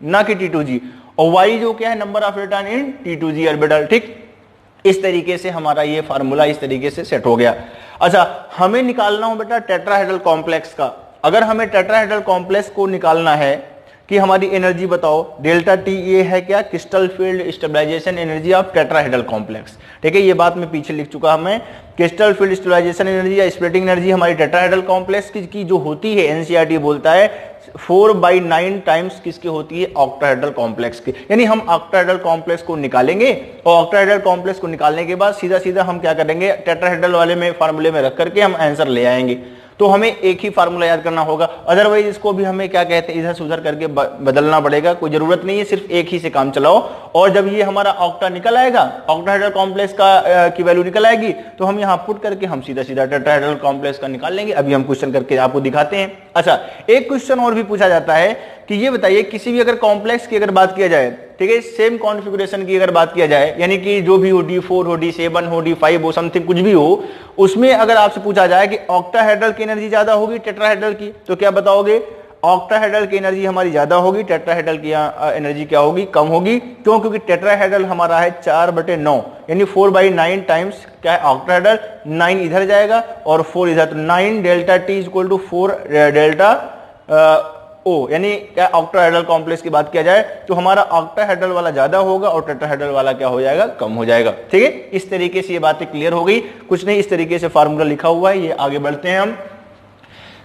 ना कि T2G, और वाई जो क्या है, number of electron in T2G orbital. ठीक, इस तरीके से हमारा ये फार्मूला इस तरीके से सेट हो गया। अच्छा, हमें निकालना हो बेटा टेट्राहेड्रल कॉम्प्लेक्स का। अगर हमें टेट्राहेड्रल कॉम्प्लेक्स को निकालना है कि हमारी एनर्जी बताओ, डेल्टा टी ये है क्या, crystal field stabilisation energy of tetrahedral complex. ठीक है, ये बात मैं पीछे लिख चुका हूं। क्रिस्टल फील्ड स्टेबलाइजेशन एनर्जी या स्प्लिटिंग एनर्जी हमारी टेट्राहेड्रल कॉम्प्लेक्स की जो होती है, एनसीईआरटी बोलता है 4/9 टाइम्स किसकी होती है, ऑक्टाहेड्रल कॉम्प्लेक्स की। यानी हम ऑक्टाहेड्रल कॉम्प्लेक्स को निकालेंगे और ऑक्टाहेड्रल कॉम्प्लेक्स को निकालने के बाद सीधा सीधा हम क्या करेंगे, टेट्राहेड्रल वाले में फार्मूले में रख करके हम आंसर ले आएंगे। तो हमें एक ही फार्मूला याद करना होगा, अदरवाइज इसको भी हमें क्या कहते हैं, इधर सुधर करके बदलना पड़ेगा, कोई जरूरत नहीं है, सिर्फ एक ही से काम चलाओ। और जब ये हमारा ऑक्टा निकल आएगा, ऑक्टाहेड्रल कॉम्प्लेक्स का की वैल्यू निकल आएगी, तो हम यहाँ पुट करके हम सीधा सीधा टेट्राहेड्रल कॉम्प्लेक्स का निकाल लेंगे। अभी हम क्वेश्चन करके आपको दिखाते हैं। अच्छा, एक क्वेश्चन और भी पूछा जाता है कि ये बताइए किसी भी अगर कॉम्प्लेक्स की अगर बात किया जाए, ठीक है, सेम कॉन्फ़िगरेशन की अगर बात किया जाए, यानी कि जो भी हो, D4 हो, D7 हो, D5 हो, समथिंग कुछ भी हो, उसमें अगर आपसे पूछा जाए कि ऑक्टाहेड्रल की एनर्जी ज्यादा होगी टेट्राहेड्रल की, तो क्या बताओगे, ऑक्टाहेड्रल की एनर्जी हमारी ज्यादा होगी, टेट्राहेड्रल की एनर्जी क्या होगी, कम होगी। क्यों, क्योंकि टेट्राहेड्रल हमारा है 4/9, यानी 4/9 टाइम्स क्या है ऑक्टाहेड्रल, 9 इधर जाएगा और 4 इधर, तो 9 delta T is equal to 4 delta O. यानी क्या ऑक्टाहेड्रल कॉम्प्लेक्स की बात किया जाए तो हमारा ऑक्टाहेड्रल वाला ज्यादा होगा और टेट्राहेड्रल वाला क्या हो जाएगा, कम हो जाएगा। ठीक है, इस तरीके से ये बातें क्लियर हो गई, कुछ नहीं, इस तरीके से फार्मूला लिखा हुआ है, ये आगे बढ़ते हैं हम।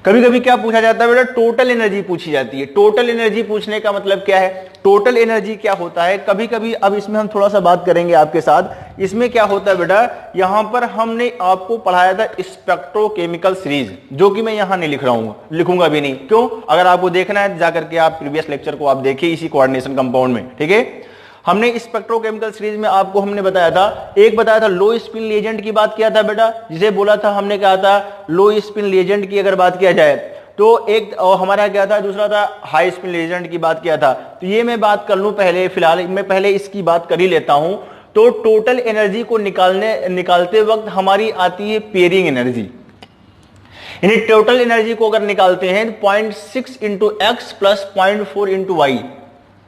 कभी कभी क्या पूछा जाता है बेटा, टोटल एनर्जी पूछी जाती है। टोटल एनर्जी पूछने का मतलब क्या है, टोटल एनर्जी क्या होता है, कभी कभी, अब इसमें हम थोड़ा सा बात करेंगे आपके साथ। इसमें क्या होता है बेटा, यहां पर हमने आपको पढ़ाया था स्पेक्ट्रोकेमिकल सीरीज, जो कि मैं यहां नहीं लिख रहा हूं, लिखूंगा भी नहीं। क्यों, अगर आपको देखना है जाकर के आप प्रीवियस लेक्चर को आप देखिए इसी कोऑर्डिनेशन कंपाउंड में। ठीक है, हमने स्पेक्ट्रोकेमिकल सीरीज में आपको हमने बताया था, एक बताया था लो स्पिन रिएजेंट की बात किया था बेटा, जिसे बोला था हमने, कहा था लो स्पिन रिएजेंट की अगर बात किया जाए तो एक, और हमारा क्या था, दूसरा था हाई स्पिन रिएजेंट की बात किया था। तो ये मैं बात कर लूं पहले, फिलहाल मैं पहले इसकी बात कर ही लेता हूं। तो टोटल एनर्जी को निकालते वक्त हमारी आती है पेयरिंग एनर्जी, यानी टोटल एनर्जी को अगर निकालते हैं 0.6 into X plus 0.4 into Y.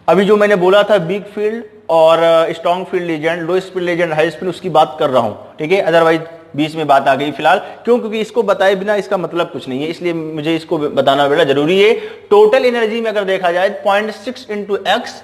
अभी जो मैंने बोला था वीक फील्ड और strong field ligand, low spin ligand, high spin, उसकी बात कर रहा हूं। ठीक है, अदरवाइज बीच में बात आ गई फिलहाल। क्यों, क्योंकि इसको बताए बिना इसका मतलब कुछ नहीं है, इसलिए मुझे इसको बताना बेटा जरूरी है। टोटल एनर्जी में अगर देखा जाए 0.6 into X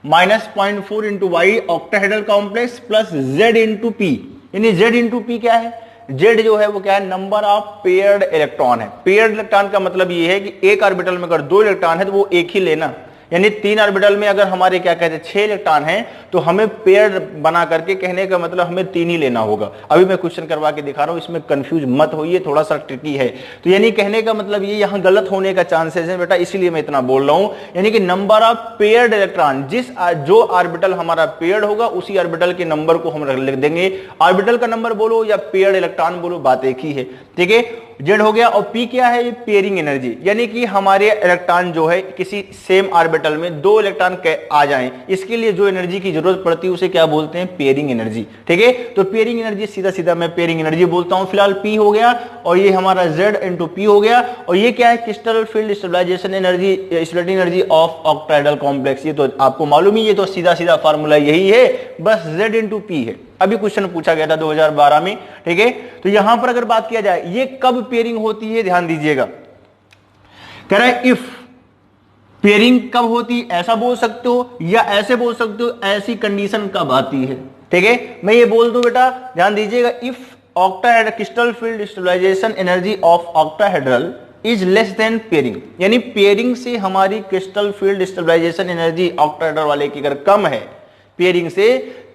minus 0.4 into Y octahedral complex plus Z into P. यानी जेड इंटू पी क्या है, जेड जो है वो क्या है, नंबर ऑफ पेयर्ड इलेक्ट्रॉन है। पेयर्ड इलेक्ट्रॉन का मतलब ये है कि एक ऑर्बिटल में अगर 2 इलेक्ट्रॉन है तो वो एक ही लेना, यानी 3 ऑर्बिटल में अगर हमारे क्या कहते हैं 6 इलेक्ट्रॉन हैं तो हमें पेयर बना करके, कहने का मतलब हमें 3 ही लेना होगा। अभी मैं क्वेश्चन करवा के दिखा रहा हूं, इसमें कंफ्यूज मत होइए, थोड़ा सा ट्रिकी है। तो यानी कहने का मतलब ये यहाँ गलत होने का चांसेस है बेटा, इसीलिए मैं इतना बोल रहा हूं। यानी कि नंबर ऑफ पेयर्ड इलेक्ट्रॉन, जो ऑर्बिटल हमारा पेयर्ड होगा उसी ऑर्बिटल के नंबर को हम लिख देंगे। ऑर्बिटल का नंबर बोलो या पेयर्ड इलेक्ट्रॉन बोलो, बात एक ही है। ठीक है, जेड हो गया। और पी क्या है, ये पेयरिंग एनर्जी, यानी कि हमारे इलेक्ट्रॉन जो है किसी सेम ऑर्बिटल में दो इलेक्ट्रॉन आ जाएं, इसके लिए जो एनर्जी की जरूरत पड़ती है उसे क्या बोलते हैं, पेयरिंग एनर्जी। ठीक है, तो पेयरिंग एनर्जी सीधा सीधा मैं पेयरिंग एनर्जी बोलता हूं। फिलहाल पी हो गया और ये हमारा जेड इंटू पी हो गया। और ये क्या है, crystal field stabilisation energy, splitting energy of octahedral complex. ये तो आपको मालूम ही, ये तो सीधा सीधा फार्मूला यही है, बस जेड इंटू पी है। अभी क्वेश्चन पूछा गया था 2012 में। ठीक है, तो यहां पर अगर बात किया जाए ये कब पेयरिंग होती है, ध्यान दीजिएगा। कह रहा है इफ पेयरिंग कब होती, ऐसा बोल सकते हो या ऐसे बोल सकते हो, ऐसी कंडीशन कब आती है। ठीक है, मैं ये बोल दूं बेटा, ध्यान दीजिएगा। If octahedral crystal field stabilisation energy of octahedral is less than pairing, यानी पेयरिंग से हमारी crystal field stabilisation energy octahedral वाले की अगर कम है पेयरिंग से,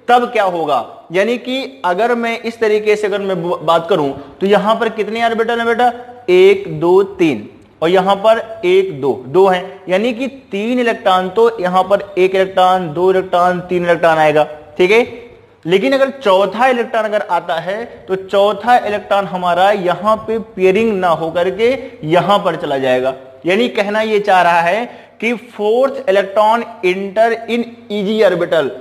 तब क्या होगा। यानी कि अगर मैं इस तरीके से अगर मैं बात करूं तो यहां पर कितने ऑर्बिटल है बेटा, 1 2 3, और यहां पर 1 2 2 है, यानी कि 3 इलेक्ट्रॉन, तो यहां पर 1 इलेक्ट्रॉन 2 इलेक्ट्रॉन 3 इलेक्ट्रॉन आएगा। ठीक है, लेकिन अगर चौथा इलेक्ट्रॉन अगर आता है तो चौथा इलेक्ट्रॉन हमारा यहां पे पेयरिंग ना होकर के यहां पर चला जाएगा। यानी कहना यह चाह रहा है कि फोर्थ इलेक्ट्रॉन इंटर इन ईजी ऑर्बिटल,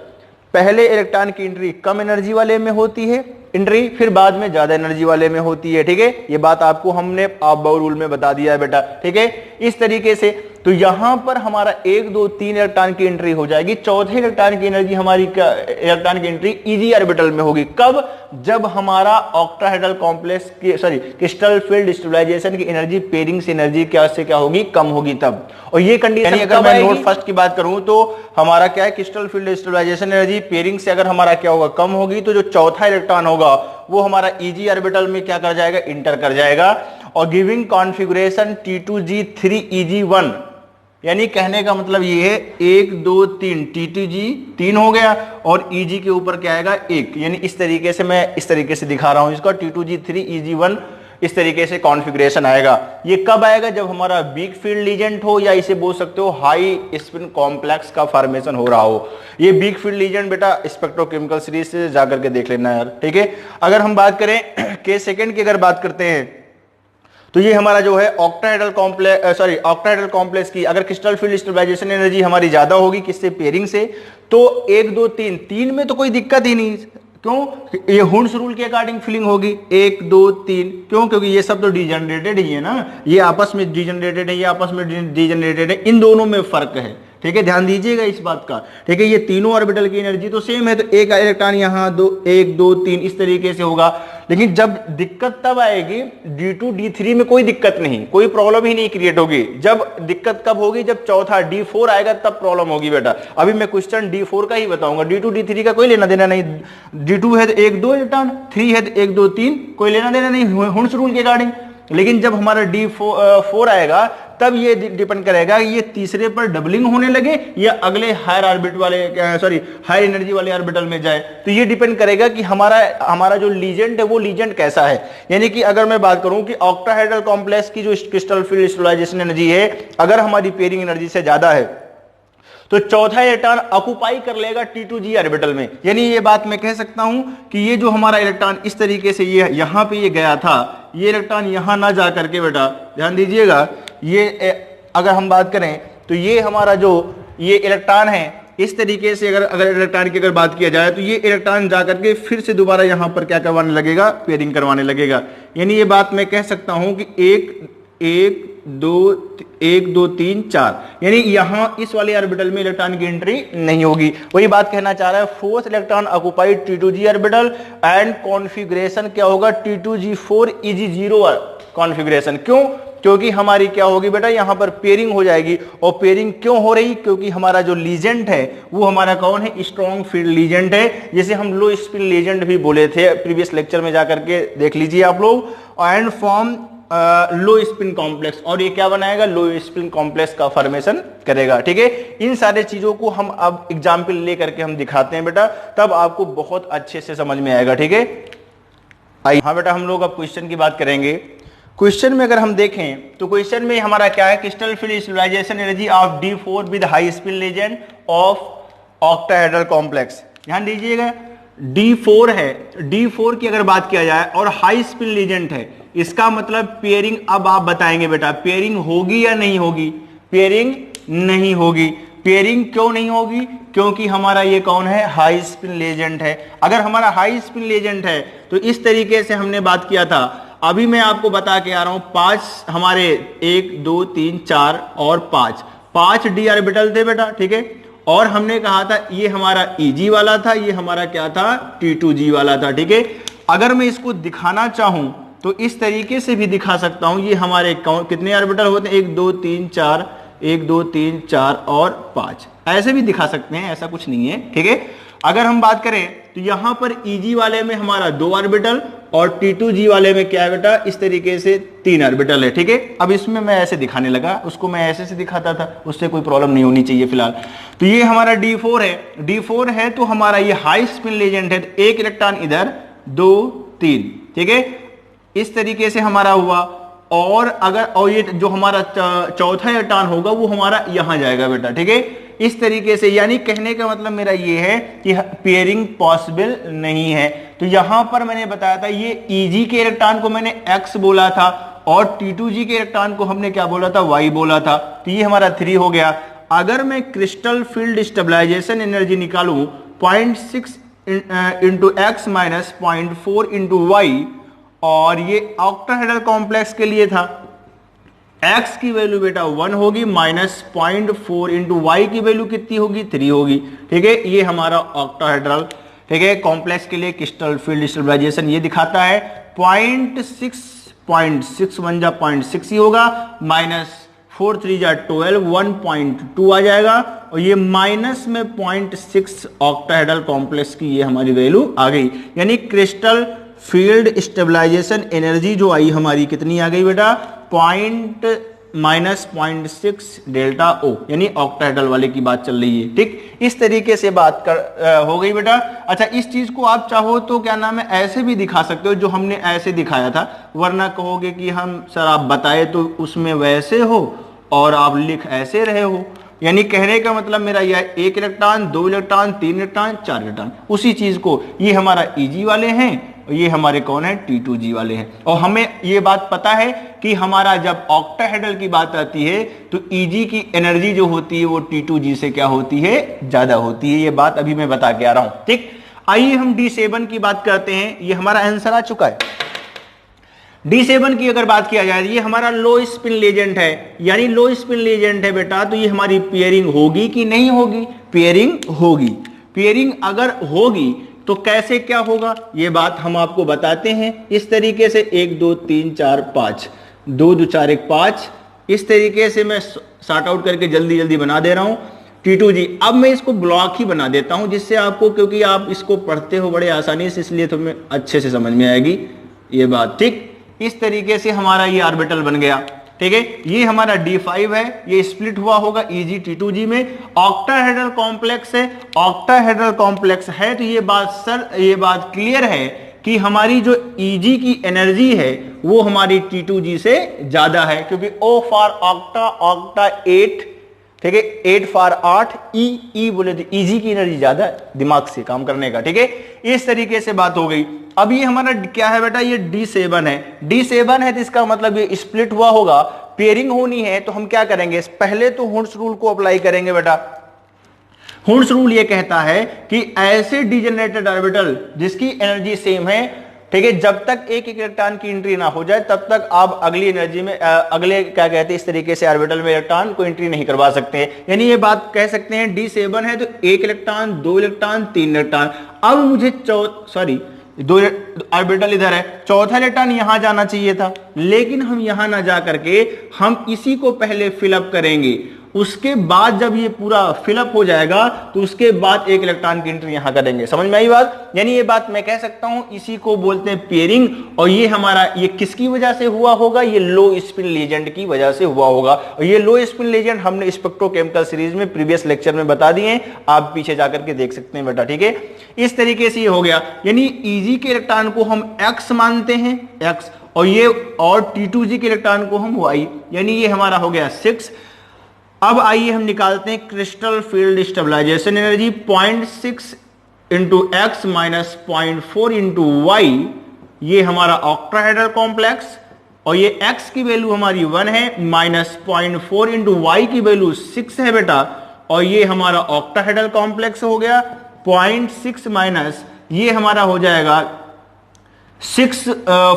पहले इलेक्ट्रॉन की एंट्री कम एनर्जी वाले में होती है एंट्री, फिर बाद में ज्यादा एनर्जी वाले में होती है। ठीक है, ये बात आपको हमने आप बाउ रूल में बता दिया है बेटा। ठीक है, इस तरीके से तो यहां पर हमारा 1 2 3 इलेक्ट्रॉन की एंट्री हो जाएगी, चौथे इलेक्ट्रॉन की एनर्जी हमारी इलेक्ट्रॉन की एंट्री इजी ऑर्बिटल में होगी। कब, जब हमारा ऑक्टाहेड्रल कॉम्प्लेक्स की क्रिस्टल फील्ड स्टेबलाइजेशन की एनर्जी पेयरिंग से एनर्जी क्या से क्या होगी, कम होगी तब। और ये कंडीशन अगर मैं नोट फर्स्ट की बात करूं तो हमारा क्या है, crystal field stabilisation energy pairing से अगर हमारा क्या होगा, कम होगी, तो जो चौथा इलेक्ट्रॉन होगा वो हमारा इजी ऑर्बिटल में क्या कर जाएगा, इंटर कर जाएगा। और गिविंग कॉन्फ़िगरेशन T2G3 यानी कहने का मतलब ये है 1 2 3 T2G 3 हो गया और EG के ऊपर क्या आएगा 1, यानी इस तरीके से मैं इस तरीके से दिखा रहा हूं इसका, T2G3 EG1 इस तरीके से कॉन्फ़िगरेशन आएगा। ये कब आएगा, जब हमारा वीक फील्ड लीजेंट हो, या इसे बोल सकते हो हाई स्पिन कॉम्प्लेक्स का फॉर्मेशन हो रहा हो। ये वीक फील्ड लीजेंट बेटा स्पेक्ट्रोकेमिकल सीरीज से जाकर के देख लेना यार। ठीक है, अगर हम बात करें के सेकंड की अगर बात करते हैं तो ये हमारा जो है ऑक्टाहेड्रल कॉम्प्लेक्स की अगर क्रिस्टल फील्ड स्टेबलाइजेशन एनर्जी हमारी ज्यादा होगी किससे, पेयरिंग से, तो 1 2 3 3 में तो कोई दिक्कत ही नहीं। क्यों, ये हुंड्स रूल के अकॉर्डिंग फिलिंग होगी 1 2 3, क्यों, क्योंकि ये सब तो डिजनरेटेड ही है ना, ये आपस में डिजनरेटेड है, ये आपस में डिजनरेटेड है, इन दोनों में फर्क है। ठीक है, ध्यान दीजिएगा इस बात का। ठीक है, ये तीनों ऑर्बिटल की एनर्जी तो सेम है, तो एक इलेक्ट्रॉन यहां 1 2 3 इस तरीके से होगा। लेकिन जब दिक्कत तब आएगी D2 D3 में कोई दिक्कत नहीं, कोई प्रॉब्लम ही नहीं क्रिएट होगी। जब दिक्कत कब होगी, जब चौथा D4 आएगा तब प्रॉब्लम होगी बेटा। अभी मैं क्वेश्चन D4 का ही बताऊंगा, D2 D3 का कोई लेना देना नहीं। D2 है तो 1 2 इलेक्ट्रॉन, 3 है तो 1 2 3, कोई लेना देना नहीं हुंड्स रूल के अकॉर्डिंग। लेकिन जब हमारा D4 आएगा तब ये डिपेंड करेगा ये तीसरे पर डबलिंग होने लगे या अगले हायर ऑर्बिट वाले हायर एनर्जी वाले ऑर्बिटल में जाए। तो ये डिपेंड करेगा कि हमारा जो लीजेंड है वो लीजेंड कैसा है। यानी कि अगर मैं बात करूं कि ऑक्टाहेड्रल कॉम्प्लेक्स की जो क्रिस्टल फील्ड स्टेबलाइजेशन एनर्जी है अगर हमारी पेयरिंग एनर्जी से ज्यादा है तो चौथा इलेक्ट्रॉन ऑक्युपाई कर लेगा T2G ऑर्बिटल में। यानी ये बात मैं कह सकता हूं कि ये जो हमारा इलेक्ट्रॉन इस तरीके से ये यहां पे ये गया था, ये इलेक्ट्रॉन यहां ना जा करके बेटा ध्यान दीजिएगा, ये अगर हम बात करें तो ये हमारा जो ये इलेक्ट्रॉन है इस तरीके से अगर इलेक्ट्रॉन की अगर बात किया जाए तो ये इलेक्ट्रॉन जाकर के फिर से दोबारा यहां पर क्या करवाने लगेगा, पेयरिंग करवाने लगेगा। यानी ये बात मैं कह सकता हूं कि 1 2 3 4, यानी यहां इस वाले ऑर्बिटल में इलेक्ट्रॉन की एंट्री नहीं होगी। वही बात कहना चाह रहा है, fourth electron occupied T2G orbital and configuration क्या होगा, T2G4 EG0 कॉन्फ़िगरेशन। क्यों, क्योंकि हमारी क्या होगी बेटा यहां पर पेयरिंग हो जाएगी। और पेयरिंग क्यों हो रही, क्योंकि हमारा जो लीजेंट है वो हमारा कौन है, स्ट्रॉन्ग फील्ड लीजेंट है, जिसे हम लो स्पिन लीजेंट भी बोले थे, प्रीवियस लेक्चर में जाकर के देख लीजिए आप लोग। And form low spin complex, और ये क्या बनाएगा, लो स्पिन कॉम्प्लेक्स का फॉर्मेशन करेगा। ठीक है, इन सारे चीजों को हम अब एग्जाम्पल लेकर के हम दिखाते हैं बेटा, तब आपको बहुत अच्छे से समझ में आएगा। ठीक है, आइए हाँ बेटा हम लोग अब क्वेश्चन की बात करेंगे। क्वेश्चन में अगर हम देखें तो क्वेश्चन में हमारा क्या है, crystal field stabilisation energy of D4 with high spin ligand of octahedral complex. ध्यान दीजिएगा D4 है, D4 की अगर बात किया जाए और हाई स्पिन लीजेंट है, इसका मतलब पेयरिंग, अब आप बताएंगे बेटा पेयरिंग होगी या नहीं होगी? पेयरिंग नहीं होगी। पेयरिंग क्यों नहीं होगी? क्योंकि हमारा ये कौन है? हाई स्पिन लेजेंड है। अगर हमारा हाई स्पिन लेजेंड है तो इस तरीके से हमने बात किया था। अभी मैं आपको बता के आ रहा हूं, 5 हमारे 1 2 3 4 और 5 डी ऑर्बिटल थे बेटा, ठीक है। और हमने कहा था ये हमारा Eg वाला था, ये हमारा क्या था? T2g वाला था, ठीक है। अगर मैं इसको दिखाना चाहूं तो इस तरीके से भी दिखा सकता हूं। ये हमारे कितने ऑर्बिटल होते हैं? 1 2 3 4, 1 2 3 4 और 5, ऐसे भी दिखा सकते हैं, ऐसा कुछ नहीं है, ठीक है। अगर हम बात करें तो यहां पर Eg वाले में हमारा 2 ऑर्बिटल और T2g वाले में क्या है बेटा? इस तरीके से 3 ऑर्बिटल है, ठीक है। अब इसमें मैं ऐसे दिखाने लगा, उसको मैं ऐसे से दिखाता था, उससे कोई प्रॉब्लम नहीं होनी चाहिए फिलहाल। तो ये हमारा D4 है, D4 है तो हमारा ये हाई स्पिन लेजेंड है, तो 1 इलेक्ट्रॉन इधर, 2 3, ठीक है। इस तरीके से हमारा हुआ। और ये जो हमारा चौथा इलेक्ट्रॉन होगा वो हमारा यहां जाएगा बेटा, ठीक है। इस तरीके से, यानी कहने का मतलब मेरा ये है कि पेयरिंग पॉसिबल नहीं है। तो यहां पर मैंने बताया था ये Eg के इलेक्ट्रॉन को मैंने X बोला था और T2g के इलेक्ट्रॉन को हमने क्या बोला था? Y बोला था। तो ये हमारा 3 हो गया। अगर मैं क्रिस्टल फील्ड स्टेबलाइजेशन एनर्जी निकालूं 0.6 into X minus 0.4 into Y, और ये ऑक्टाहेड्रल कॉम्प्लेक्स के लिए था, x की वैल्यू बेटा 1 होगी, माइनस 0.4 इंटू वाई की वैल्यू कितनी होगी? 3 होगी, ठीक है। ये हमारा ऑक्टाहेड्रल, ठीक है, कॉम्प्लेक्स के लिए क्रिस्टल फील्ड स्टेबलाइजेशन ये दिखाता है। 0.6 1 जा 0.6 ही होगा, माइनस 4 3 जा 12, 1.2 आ जाएगा, और ये माइनस में 0.6 ऑक्टाहेड्रल कॉम्प्लेक्स की ये हमारी वैल्यू आ गई। यानी क्रिस्टल फील्ड स्टेबलाइजेशन एनर्जी जो आई हमारी कितनी आ गई बेटा? माइनस 0.6 डेल्टा ओ, यानी ऑक्टाहेड्रल वाले की बात चल रही है, ठीक। इस तरीके से बात हो गई बेटा। अच्छा, इस चीज को आप चाहो तो क्या नाम है ऐसे भी दिखा सकते हो, जो हमने ऐसे दिखाया था, वरना कहोगे कि हम सर आप बताए तो उसमें वैसे हो और आप लिख ऐसे रहे हो। यानी कहने का मतलब मेरा यह 1 इलेक्ट्रॉन, 2 इलेक्ट्रॉन, 3 इलेक्ट्रॉन, 4 इलेक्ट्रॉन, उसी चीज को ये हमारा Eg वाले हैं और ये हमारे कौन है? T2g वाले हैं। और हमें ये बात पता है कि हमारा जब ऑक्टाहेड्रल की बात आती है तो Eg की एनर्जी जो होती है वो T2g से क्या होती है? ज्यादा होती है। ये बात अभी मैं बता के आ रहा हूं, ठीक। आइए हम D7 की बात करते हैं। ये हमारा आंसर आ चुका है। D7 की अगर बात किया जाए, ये हमारा लो स्पिन लेजेंड है, यानी लो स्पिन लेजेंड है बेटा, तो ये हमारी पेयरिंग होगी कि नहीं होगी? पेयरिंग होगी। पेयरिंग अगर होगी तो कैसे क्या होगा ये बात हम आपको बताते हैं। इस तरीके से 1 2 3 4 5, 2 2 4 1 5, इस तरीके से मैं सॉर्ट आउट करके जल्दी जल्दी बना दे रहा हूं T2g। अब मैं इसको ब्लॉक ही बना देता हूं, जिससे आपको, क्योंकि आप इसको पढ़ते हो बड़े आसानी से, इसलिए तुम्हें अच्छे से समझ में आएगी ये बात, ठीक। इस तरीके से हमारा ये ऑर्बिटल बन गया, ठीक है। ये हमारा D5 है, ये स्प्लिट हुआ होगा Eg T2g में। ऑक्टाहेड्रल कॉम्प्लेक्स है, ऑक्टाहेड्रल कॉम्प्लेक्स है, तो ये बात क्लियर है कि हमारी जो Eg की एनर्जी है वो हमारी T2g से ज्यादा है, क्योंकि O फॉर ऑक्टा, ऑक्टा 8, ठीक है, 8 फॉर 8, ई बोले तो Eg की एनर्जी ज्यादा है दिमाग से काम करने का, ठीक है। इस तरीके से बात हो गई। अब ये हमारा क्या है बेटा? ये D7 है। D7 है तो इसका मतलब ये स्प्लिट हुआ होगा, पेयरिंग होनी है, तो हम क्या करेंगे? पहले तो हुंड्स रूल को अप्लाई करेंगे बेटा। हुंड्स रूल ये कहता है कि ऐसे डिजेनरेटेड ऑर्बिटल जिसकी एनर्जी सेम है, ठीक है, जब तक एक इलेक्ट्रॉन की एंट्री ना हो जाए तब तक आप अगली एनर्जी में अगले क्या कहते हैं इस तरीके से ऑर्बिटल में इलेक्ट्रॉन को एंट्री नहीं करवा सकते हैं। यानी ये बात कह सकते हैं D7 है तो 1 इलेक्ट्रॉन, 2 इलेक्ट्रॉन, 3 इलेक्ट्रॉन। अब मुझे 2 ऑर्बिटल इधर है, चौथा इलेक्ट्रॉन यहां जाना चाहिए था, लेकिन हम यहां ना जा करके हम इसी को पहले फिलअप करेंगे। उसके बाद जब ये पूरा फिलअप हो जाएगा तो उसके बाद 1 इलेक्ट्रॉन की एंट्री यहां करेंगे। समझ में आई बात? यानी ये बात मैं कह सकता हूं, इसी को बोलते हैं पेयरिंग। और ये हमारा ये किसकी वजह से हुआ होगा? ये लो स्पिन लेजेंड की वजह से हुआ होगा। और ये लो स्पिन लेजेंड हमने स्पेक्ट्रोकेमिकल सीरीज में प्रीवियस लेक्चर में बता दिए हैं, आप पीछे जाकर के देख सकते हैं बेटा, ठीक है। इस तरीके से ये हो गया, यानी Eg के इलेक्ट्रॉन को हम x मानते हैं, x, और T2g के इलेक्ट्रॉन को हम y, यानी ये हमारा हो गया 6। अब आइए हम निकालते हैं crystal field stabilisation energy. 0.6 into X minus 0.4 into Y, ये हमारा ऑक्टाहेड्रल कॉम्प्लेक्स, और ये x की वैल्यू हमारी 1 है, माइनस 0.4 इंटू वाई की वैल्यू 6 है बेटा, और ये हमारा ऑक्टाहेड्रल कॉम्प्लेक्स हो गया। 0.6 माइनस ये हमारा हो जाएगा 6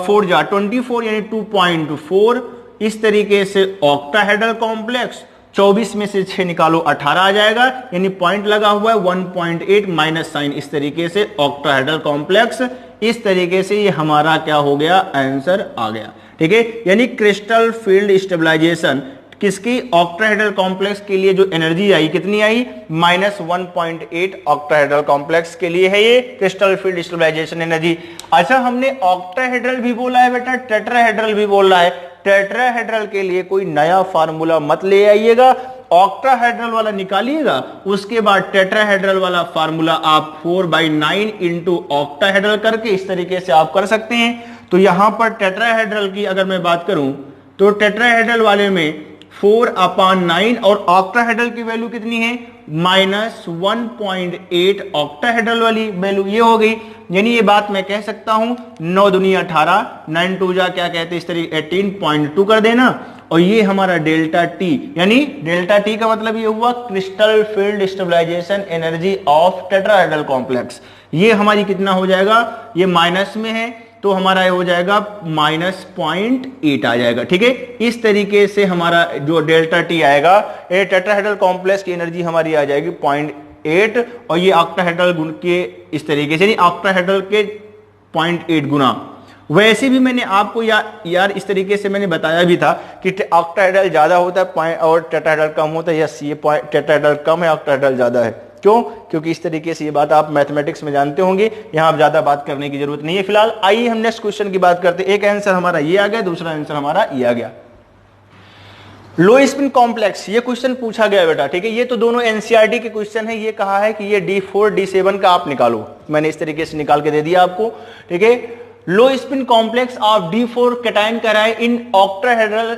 4 जा 24 यानी 2.4। इस तरीके से ऑक्टाहेड्रल कॉम्प्लेक्स 24 में से 6 निकालो 18 आ जाएगा, यानी पॉइंट लगा हुआ है 1.8 माइनस साइन। इस तरीके से ऑक्टाहेड्रल कॉम्प्लेक्स, इस तरीके से ये हमारा क्या हो गया, आंसर आ गया। ठीक है, यानी क्रिस्टल फील्ड स्टेबलाइजेशन किसकी, ऑक्टाहेड्रल कॉम्प्लेक्स के लिए जो एनर्जी आई कितनी आई, माइनस 1.8 ऑक्टाहेड्रल कॉम्प्लेक्स के लिए है ये क्रिस्टल फील्ड स्टेबलाइजेशन एनर्जी। अच्छा, हमने ऑक्टाहेड्रल भी बोला है बेटा, टेट्राहेड्रल भी बोल रहा है। टेट्राहेड्रल के लिए कोई नया फार्मूला मत ले आइएगा, ऑक्टाहेड्रल वाला निकालिएगा, उसके बाद टेट्राहेड्रल वाला फार्मूला आप 4/9 इंटू ऑक्टाहेड्रल करके इस तरीके से आप कर सकते हैं। तो यहां पर टेट्राहेड्रल की अगर मैं बात करूं तो टेट्राहेड्रल वाले में 4/9 और ऑक्टाहेड्रल की वैल्यू कितनी है, माइनस 1.8 ऑक्टाहेड्रल वाली वैल्यू ये हो गई। यानी ये बात मैं कह सकता हूं 9 दूनी 18, 9 2 जा क्या कहते हैं इस तरीके 18.2 कर देना, और ये हमारा डेल्टा टी, यानी डेल्टा टी का मतलब ये हुआ crystal field stabilisation energy of tetrahedral complex. ये हमारी कितना हो जाएगा, ये माइनस में है तो हमारा ये हो जाएगा माइनस 0.8 आ जाएगा। ठीक है, इस तरीके से हमारा जो डेल्टा टी आएगा, ये टेट्राहेड्रल कॉम्प्लेक्स की एनर्जी हमारी आ जाएगी 0.8, और ये ऑक्टाहेड्रल गुण के इस तरीके से, ऑक्टाहेड्रल के 0.8 गुना। वैसे भी मैंने आपको यार इस तरीके से मैंने बताया भी था कि ऑक्टाहेड्रल ज्यादा होता है और टेट्राहेड्रल कम होता है। यस, ये टेट्राहेड्रल कम है, ऑक्टाहेड्रल ज्यादा है। क्यों, क्योंकि इस तरीके से ये बात आप मैथमेटिक्स में जानते होंगे, यहां आप ज्यादा बात करने की जरूरत नहीं है। फिलहाल आइए हम नेक्स्ट क्वेश्चन की बात करते हैं। एक आंसर हमारा ये आ गया, दूसरा आंसर हमारा ये आ गया। लो स्पिन कॉम्प्लेक्स, ये क्वेश्चन पूछा गया बेटा। ठीक है, ये तो दोनों एनसीईआरटी के क्वेश्चन है। ये कहा है कि ये D4 D7 का आप निकालो, मैंने इस तरीके से निकाल के दे दिया आपको। ठीक है, low spin complex of D4 cation कराए in octahedral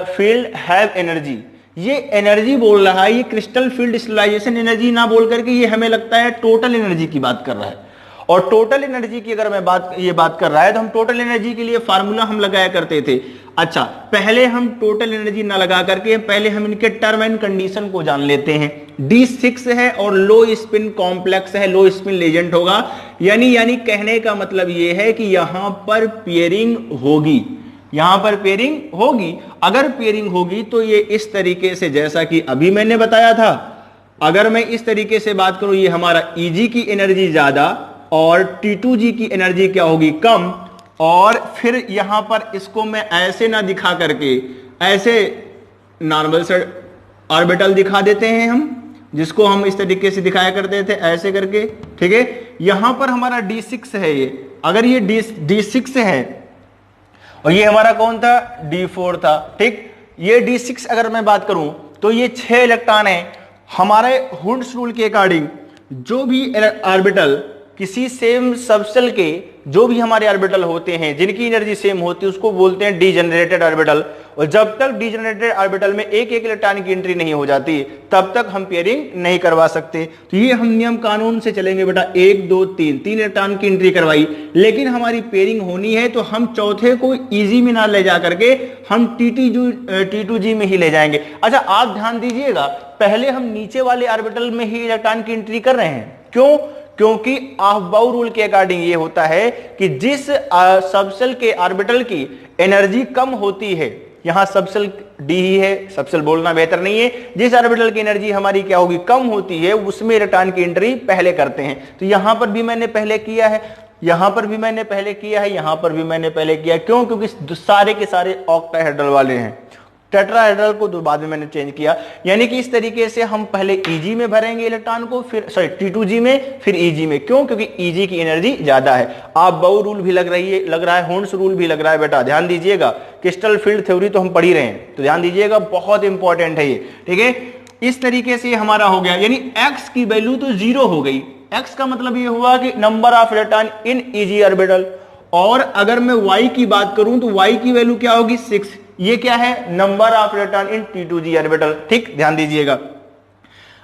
field have energy. ये एनर्जी बोल रहा है, ये क्रिस्टल फील्ड स्टेबलाइजेशन एनर्जी ना बोल करके ये हमें लगता है टोटल एनर्जी की बात कर रहा है। और टोटल एनर्जी की अगर मैं बात कर रहा है तो हम टोटल एनर्जी के लिए फार्मूला हम लगाया करते थे। अच्छा, पहले हम टोटल एनर्जी ना लगा करके पहले हम इनके टर्म एंड कंडीशन को जान लेते हैं। D6 है और लो स्पिन कॉम्प्लेक्स है, लो स्पिन लेजेंड होगा, यानी कहने का मतलब ये है कि यहां पर पेयरिंग होगी, यहां पर पेयरिंग होगी। अगर पेयरिंग होगी तो ये इस तरीके से, जैसा कि अभी मैंने बताया था, अगर मैं इस तरीके से बात करूं, ये हमारा Eg की एनर्जी ज्यादा और T2G की एनर्जी क्या होगी, कम। और फिर यहां पर इसको मैं ऐसे ना दिखा करके ऐसे नॉर्मल से ऑर्बिटल दिखा देते हैं हम, जिसको हम इस तरीके से दिखाया करते थे ऐसे करके। ठीक है, यहां पर हमारा D6 है, ये अगर ये D6 है और ये हमारा कौन था, D4 था। ठीक, ये D6 अगर मैं बात करूं तो ये 6 इलेक्ट्रॉन है। हमारे हुंड्स रूल के अकॉर्डिंग जो भी ऑर्बिटल किसी सेम सबसेल के जो भी हमारे ऑर्बिटल होते हैं जिनकी एनर्जी सेम होती है उसको बोलते हैं डीजेनरेटेड ऑर्बिटल। और जब तक डीजेनरेटेड ऑर्बिटल में एक इलेक्ट्रॉन की एंट्री नहीं हो जाती तब तक हम पेयरिंग नहीं करवा सकते। तो ये हम नियम कानून से चलेंगे बेटा, 1 2 3 3 इलेक्ट्रॉन की एंट्री करवाई, लेकिन हमारी पेयरिंग होनी है तो हम चौथे को इजी में ना ले जा करके हम T2G में ही ले जाएंगे। अच्छा, आप ध्यान दीजिएगा, पहले हम नीचे वाले ऑर्बिटल में ही इलेक्ट्रॉन की एंट्री कर रहे हैं। क्यों, क्योंकि अफबाउ रूल के अकॉर्डिंग ये होता है कि जिस सबसेल के ऑर्बिटल की एनर्जी कम होती है, यहां सबसेल डी ही है, सबसेल बोलना बेहतर नहीं है, जिस ऑर्बिटल की एनर्जी हमारी क्या होगी, कम होती है, उसमें इलेक्ट्रॉन की एंट्री पहले करते हैं। तो यहां पर भी मैंने पहले किया है, यहां पर भी मैंने पहले किया है, यहां पर भी मैंने पहले किया। क्यों, क्योंकि सारे के सारे ऑक्टाहेड्रल वाले हैं। टेट्राहेड्रल को तो बाद में मैंने चेंज किया, यानी कि इस तरीके से हम पहले Eg में भरेंगे इलेक्ट्रॉन को, फिर T2G में, फिर Eg में। क्यों, क्योंकि Eg की एनर्जी ज्यादा है। आप बाउ रूल भी लग रहा है, होर्न्स रूल भी लग रहा है बेटा, ध्यान दीजिएगा। क्रिस्टल फील्ड थ्योरी तो हम पढ़ ही रहे हैं, तो ध्यान दीजिएगा, बहुत इंपॉर्टेंट है ये। ठीक है, इस तरीके से हमारा हो गया, यानी x की वैल्यू तो 0 हो गई। x का मतलब ये हुआ कि number of electron in Eg orbital. और अगर मैं y की बात करूं तो y की वैल्यू क्या होगी, 6। ये क्या है, number of electron in T2G orbital. ठीक, ध्यान दीजिएगा।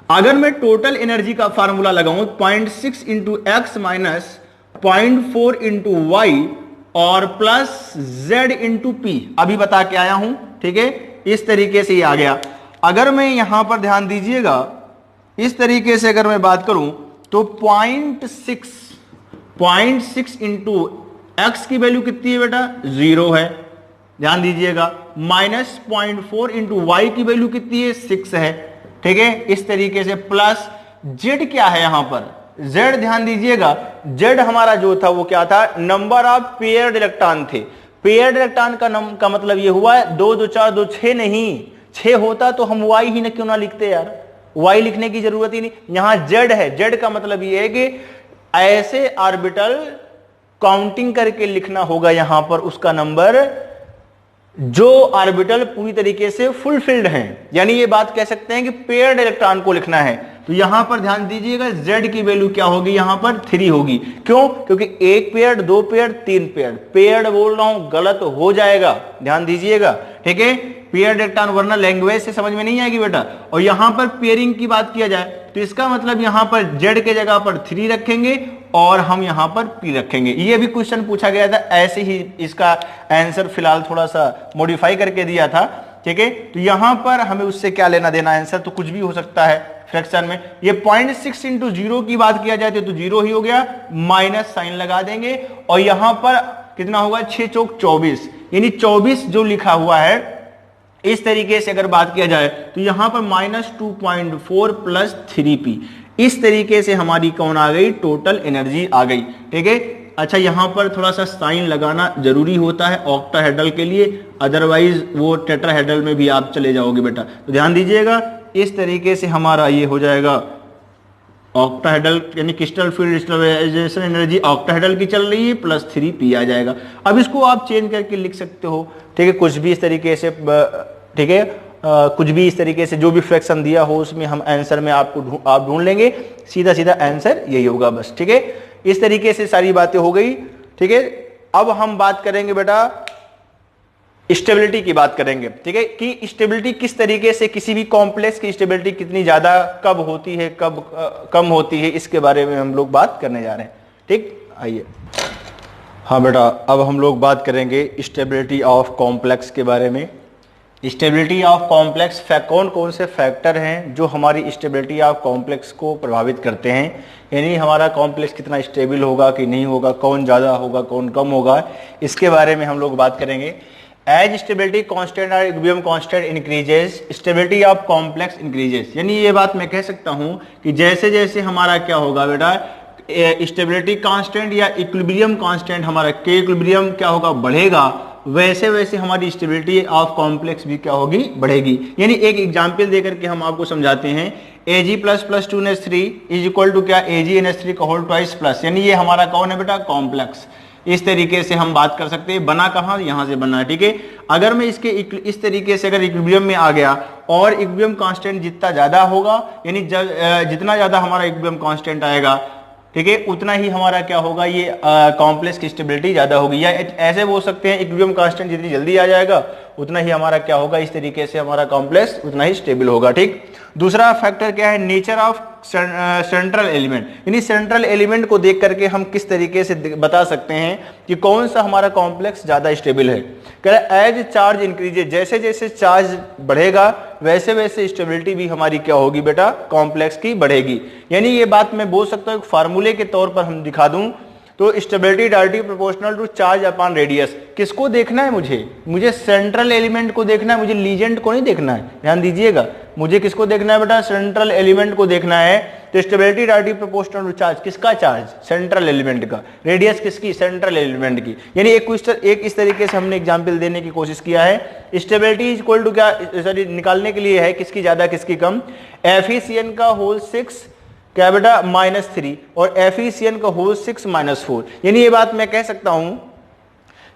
अगर मैं टोटल एनर्जी का फार्मूला लगाऊं 0.6 into X minus 0.4 into Y, और प्लस Z इंटू पी, अभी बता के आया हूं, ठीक है। इस तरीके से ये आ गया। अगर मैं यहां पर ध्यान दीजिएगा, इस तरीके से अगर मैं बात करूं तो 0.6 इंटू एक्स की वैल्यू कितनी है बेटा, 0 है, ध्यान दीजिएगा। माइनस 0.4 इंटू वाई की वैल्यू कितनी है, 6 है, ठीक है। इस तरीके से प्लस जेड क्या है यहां पर, जेड ध्यान दीजिएगा, जेड हमारा जो था वो क्या था, नंबर ऑफ पेयर्ड इलेक्ट्रॉन थे। पेयर्ड इलेक्ट्रॉन का मतलब ये हुआ है 2 2 4 2 6 नहीं, 6 होता तो हम वाई ही न क्यों ना लिखते यार, वाई लिखने की जरूरत ही नहीं। यहां जेड है, जेड का मतलब ये है कि ऐसे ऑर्बिटल काउंटिंग करके लिखना होगा यहां पर उसका नंबर जो ऑर्बिटल पूरी तरीके से फुलफिल्ड हैं, यानी ये बात कह सकते हैं कि पेयर्ड इलेक्ट्रॉन को लिखना है। तो यहां पर ध्यान दीजिएगा Z की वैल्यू क्या होगी, यहां पर 3 होगी। क्यों, क्योंकि 1 पेयर्ड, 2 पेयर्ड, 3 पेयर्ड, पेयर्ड बोल रहा हूं गलत हो जाएगा, ध्यान दीजिएगा, ठीक है। पेयर्ड इलेक्ट्रॉन वरना लैंग्वेज से समझ में नहीं आएगी बेटा। और यहां पर पेयरिंग की बात किया जाए तो इसका मतलब यहां पर Z के जगह पर 3 रखेंगे और हम यहां पर P रखेंगे। ये भी क्वेश्चन पूछा गया था, ऐसे ही इसका आंसर फिलहाल थोड़ा सा मॉडिफाई करके दिया था, ठीक है। तो यहां पर हमें उससे क्या लेना देना, आंसर तो कुछ भी हो सकता है फ्रैक्शन में। ये 0.6 इंटू 0 की बात किया जाए तो 0 ही हो गया, माइनस साइन लगा देंगे और यहां पर कितना होगा, 6 चौक 24, यानी 24 जो लिखा हुआ है। इस तरीके से अगर बात किया जाए तो यहां पर -2.4 प्लस 3p, इस तरीके से हमारी कौन आ गई, टोटल एनर्जी आ गई, ठीक है। अच्छा, यहां पर थोड़ा सा साइन लगाना जरूरी होता है ऑक्टाहेड्रल के लिए, अदरवाइज वो टेट्राहेड्रल में भी आप चले जाओगे बेटा। तो ध्यान दीजिएगा, इस तरीके से हमारा ये हो जाएगा ऑक्टाहेड्रल, यानी crystal field stabilisation energy octahedral की चल रही है, प्लस 3p आ जाएगा। अब इसको आप चेंज करके लिख सकते हो, ठीक है, कुछ भी इस तरीके से, ठीक है, कुछ भी इस तरीके से जो भी फ्रैक्शन दिया हो उसमें हम आंसर में आपको आप ढूंढ लेंगे, सीधा सीधा आंसर यही होगा बस, ठीक है। इस तरीके से सारी बातें हो गई, ठीक है। अब हम बात करेंगे बेटा स्टेबिलिटी की बात करेंगे, ठीक है, कि स्टेबिलिटी किस तरीके से, किसी भी कॉम्प्लेक्स की स्टेबिलिटी कितनी ज्यादा कब होती है, कब कम होती है, इसके बारे में हम लोग बात करने जा रहे हैं, ठीक। आइए, हाँ बेटा, अब हम लोग बात करेंगे स्टेबिलिटी ऑफ कॉम्प्लेक्स के बारे में। स्टेबिलिटी ऑफ कॉम्प्लेक्स, कौन कौन से फैक्टर हैं जो हमारी स्टेबिलिटी ऑफ कॉम्प्लेक्स को प्रभावित करते हैं, यानी हमारा कॉम्प्लेक्स कितना स्टेबल होगा कि नहीं होगा, कौन ज़्यादा होगा कौन कम होगा, इसके बारे में हम लोग बात करेंगे। एज स्टेबिलिटी कांस्टेंट और equilibrium constant increases, stability of complex increases, यानी ये बात मैं कह सकता हूँ कि जैसे जैसे हमारा क्या होगा बेटा, स्टेबिलिटी कांस्टेंट या इक्विलिब्रियम कांस्टेंट हमारा के इक्विलिब्रियम क्या होगा, बढ़ेगा, वैसे वैसे हमारी स्टेबिलिटी ऑफ कॉम्प्लेक्स भी क्या होगी, बढ़ेगी। यानी एक एग्जांपल देकर के हम आपको समझाते हैं, Ag plus plus 2NH3 is equal to क्या, AgNH3 का होल ट्वाइस प्लस, यानी ये हमारा कौन है बेटा, कॉम्प्लेक्स। इस तरीके से हम बात कर सकते हैं, बना कहाँ, यहां से बना है, ठीक है। अगर मैं इसके इस तरीके से अगर इक्विलिब्रियम में आ गया और इक्विलिब्रियम कांस्टेंट जितना ज्यादा होगा, यानी जितना ज्यादा हमारा इक्विलिब्रियम कांस्टेंट आएगा, ठीक है, उतना ही हमारा क्या होगा, ये कॉम्प्लेक्स की स्टेबिलिटी ज्यादा होगी। या ऐसे बोल सकते हैं इक्विलिब्रियम कांस्टेंट जितनी जल्दी आ जाएगा उतना ही हमारा क्या होगा, इस तरीके से हमारा कॉम्प्लेक्स उतना ही स्टेबल होगा, ठीक। दूसरा फैक्टर क्या है, नेचर ऑफ सेंट्रल एलिमेंट, यानी सेंट्रल एलिमेंट को देख करके हम किस तरीके से बता सकते हैं कि कौन सा हमारा कॉम्प्लेक्स ज्यादा स्टेबल है। कह रहा है एज चार्ज इंक्रीजेज, जैसे जैसे चार्ज बढ़ेगा वैसे वैसे स्टेबिलिटी भी हमारी क्या होगी बेटा, कॉम्प्लेक्स की बढ़ेगी। यानी ये बात मैं बोल सकता हूँ फार्मूले के तौर पर हम दिखा दूं तो stability directly proportional to charge upon radius. किसको देखना है, मुझे सेंट्रल एलिमेंट को देखना है, मुझे लीजेंड को नहीं देखना है, ध्यान दीजिएगा। मुझे किसको देखना है बेटा, सेंट्रल एलिमेंट को देखना है। तो stability directly proportional to charge, किसका चार्ज, सेंट्रल एलिमेंट का, रेडियस किसकी, सेंट्रल एलिमेंट की। यानी एक इस तरीके से हमने एग्जाम्पल देने की कोशिश किया है। स्टेबिलिटी इज इक्वल टू क्या, सॉरी निकालने के लिए है किसकी ज्यादा किसकी कम, एफिशिएंट का होल 6 क्या बेटा -3 और एफिशिएंट का होल 6 -4। यानी ये बात मैं कह सकता हूं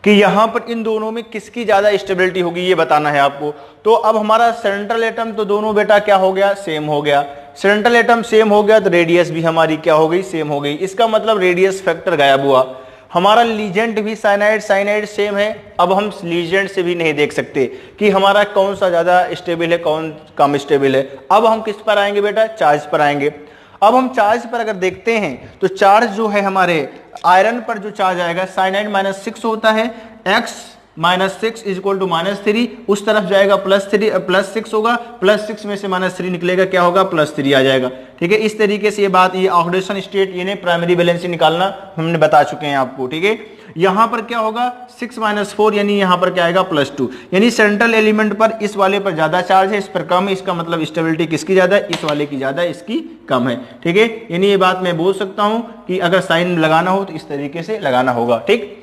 कि यहां पर इन दोनों में किसकी ज्यादा स्टेबिलिटी होगी ये बताना है आपको। तो अब हमारा सेंट्रल एटम तो दोनों बेटा क्या हो गया, सेम हो गया। सेंट्रल एटम सेम हो गया तो रेडियस भी हमारी क्या हो गई, सेम हो गई। इसका मतलब रेडियस फैक्टर गायब हुआ। हमारा लीजेंड भी साइनाइड सेम है। अब हम लीजेंड से भी नहीं देख सकते कि हमारा कौन सा ज्यादा स्टेबल है कौन कम स्टेबल है। अब हम किस पर आएंगे बेटा, चार्ज पर आएंगे। अब हम चार्ज पर अगर देखते हैं तो चार्ज जो है हमारे आयरन पर जो चार्ज आएगा साइनाइड -6 होता है, x -6 इज इक्वल टू -3, उस तरफ जाएगा +6 होगा, +6 में से -3 निकलेगा, क्या होगा +3 आ जाएगा। ठीक है, इस तरीके से ये बात, ये ऑक्सीडेशन स्टेट यानी प्राइमरी वैलेंसी निकालना हमने बता चुके हैं आपको। ठीक है, यहां पर क्या होगा 6 - 4 यानी यहां पर क्या आएगा +2, यानी सेंट्रल एलिमेंट पर इस वाले पर ज्यादा चार्ज है, इस पर कम है, इसका मतलब स्टेबिलिटी किसकी ज्यादा है, इस वाले की ज्यादा है, इसकी कम है। ठीक है, यानी ये बात मैं बोल सकता हूं कि अगर साइन लगाना हो तो इस तरीके से लगाना होगा। ठीक,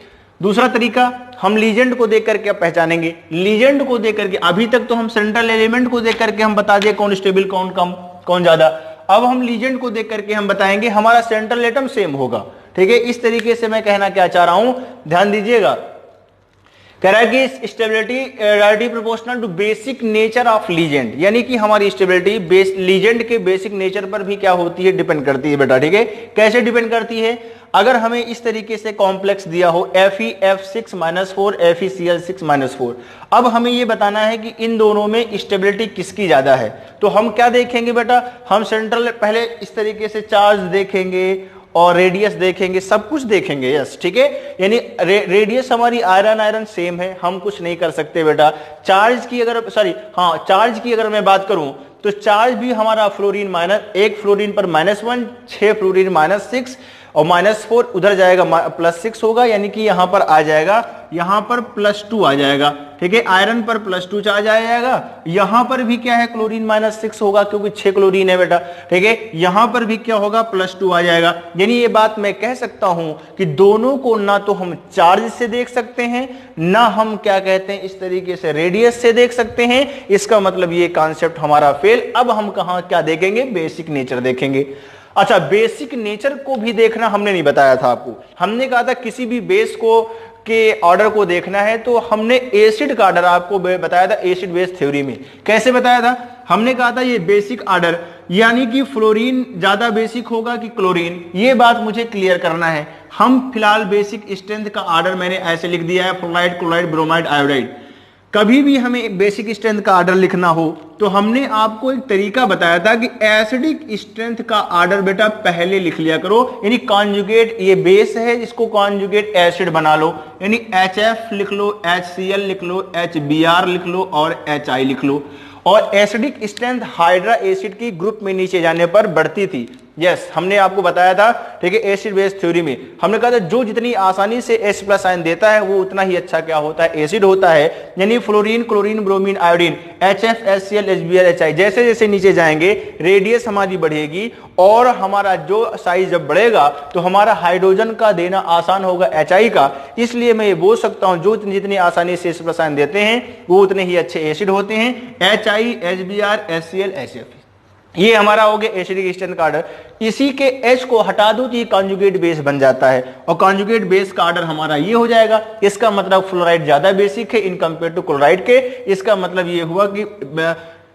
दूसरा तरीका हम लीजेंड को देख करके पहचानेंगे। लीजेंड को देख करके, अभी तक तो हम सेंट्रल एलिमेंट को देख करके हम बता दिए कौन स्टेबल कौन कम कौन ज्यादा, अब हम लीजेंड को देख करके हम बताएंगे हमारा सेंट्रल एटम सेम होगा। ठीक है, इस तरीके से मैं कहना क्या चाह रहा हूं, ध्यान दीजिएगा। कह रहा है कि stability directly proportional to basic nature of ligand, यानी कि हमारी स्टेबिलिटी लीजेंड के बेसिक नेचर पर भी क्या होती है, डिपेंड करती है बेटा। ठीक है, कैसे डिपेंड करती है, अगर हमें इस तरीके से कॉम्प्लेक्स दिया हो FeF6 - 4 FeCl6 - 4, अब हमें यह बताना है कि इन दोनों में स्टेबिलिटी किसकी ज्यादा है, तो हम क्या देखेंगे बेटा, हम सेंट्रल पहले इस तरीके से चार्ज देखेंगे और रेडियस देखेंगे, सब कुछ देखेंगे। यस, ठीक है, यानी रेडियस हमारी आयरन सेम है, हम कुछ नहीं कर सकते बेटा। चार्ज की अगर चार्ज की अगर मैं बात करूं तो चार्ज भी हमारा फ्लोरीन एक फ्लोरीन पर -1, 6 फ्लोरीन -6 और -4 उधर जाएगा +6 होगा, यानी कि यहां पर आ जाएगा, यहां पर +2 आ जाएगा। ठीक है, आयरन पर +2 चार्ज आ जाएगा, यहां पर भी क्या है क्लोरीन -6 होगा क्योंकि 6 क्लोरीन है बेटा। ठीक है, यहां पर भी क्या होगा +2 आ जाएगा, यानी ये बात मैं कह सकता हूं कि दोनों को ना तो हम चार्ज से देख सकते हैं, ना हम क्या कहते हैं इस तरीके से रेडियस से देख सकते हैं। इसका मतलब ये कॉन्सेप्ट हमारा फेल। अब हम कहां क्या देखेंगे, बेसिक नेचर देखेंगे। अच्छा, बेसिक नेचर को भी देखना हमने नहीं बताया था आपको, हमने कहा था किसी भी बेस को के ऑर्डर को देखना है तो हमने एसिड का ऑर्डर आपको बताया था एसिड बेस थ्योरी में। कैसे बताया था, हमने कहा था ये बेसिक ऑर्डर यानी कि फ्लोरीन ज्यादा बेसिक होगा कि क्लोरीन, ये बात मुझे क्लियर करना है। हम फिलहाल बेसिक स्ट्रेंथ का ऑर्डर मैंने ऐसे लिख दिया है, फ्लोराइड, क्लोराइड, ब्रोमाइड, आयोडाइड। कभी भी हमें एक बेसिक स्ट्रेंथ का ऑर्डर लिखना हो तो हमने आपको एक तरीका बताया था कि एसिडिक स्ट्रेंथ का ऑर्डर बेटा पहले लिख लिया करो, यानी कॉन्जुगेट, ये बेस है इसको कॉन्जुगेट एसिड बना लो, यानी HF लिख लो, HCl लिख लो, HBr लिख लो और HI लिख लो। और एसिडिक स्ट्रेंथ हाइड्रा एसिड की ग्रुप में नीचे जाने पर बढ़ती थी। यस, हमने आपको बताया था। ठीक है, एसिड बेस थ्योरी में हमने कहा था जो जितनी आसानी से H+ आयन देता है वो उतना ही अच्छा क्या होता है, एसिड होता है। यानी fluorine, chlorine, bromine, iodine, HF, HCl, HBr, HI जैसे जैसे नीचे जाएंगे रेडियस हमारी बढ़ेगी और हमारा जो साइज जब बढ़ेगा तो हमारा हाइड्रोजन का देना आसान होगा HI का। इसलिए मैं ये बोल सकता हूं जो जितनी आसानी से H+ आयन देते हैं वो उतने ही अच्छे एसिड होते हैं। HI, HBr, HCl, HF, ये हमारा हो गया एसिडिक स्ट्रेंथ का ऑर्डर। इसी के H को हटा दो तो ये कॉन्जुगेट बेस बन जाता है और कॉन्जुगेट बेस का ऑर्डर हमारा ये हो जाएगा। इसका मतलब फ्लोराइड ज्यादा बेसिक है इन कंपेयर टू क्लोराइड के। इसका मतलब ये हुआ कि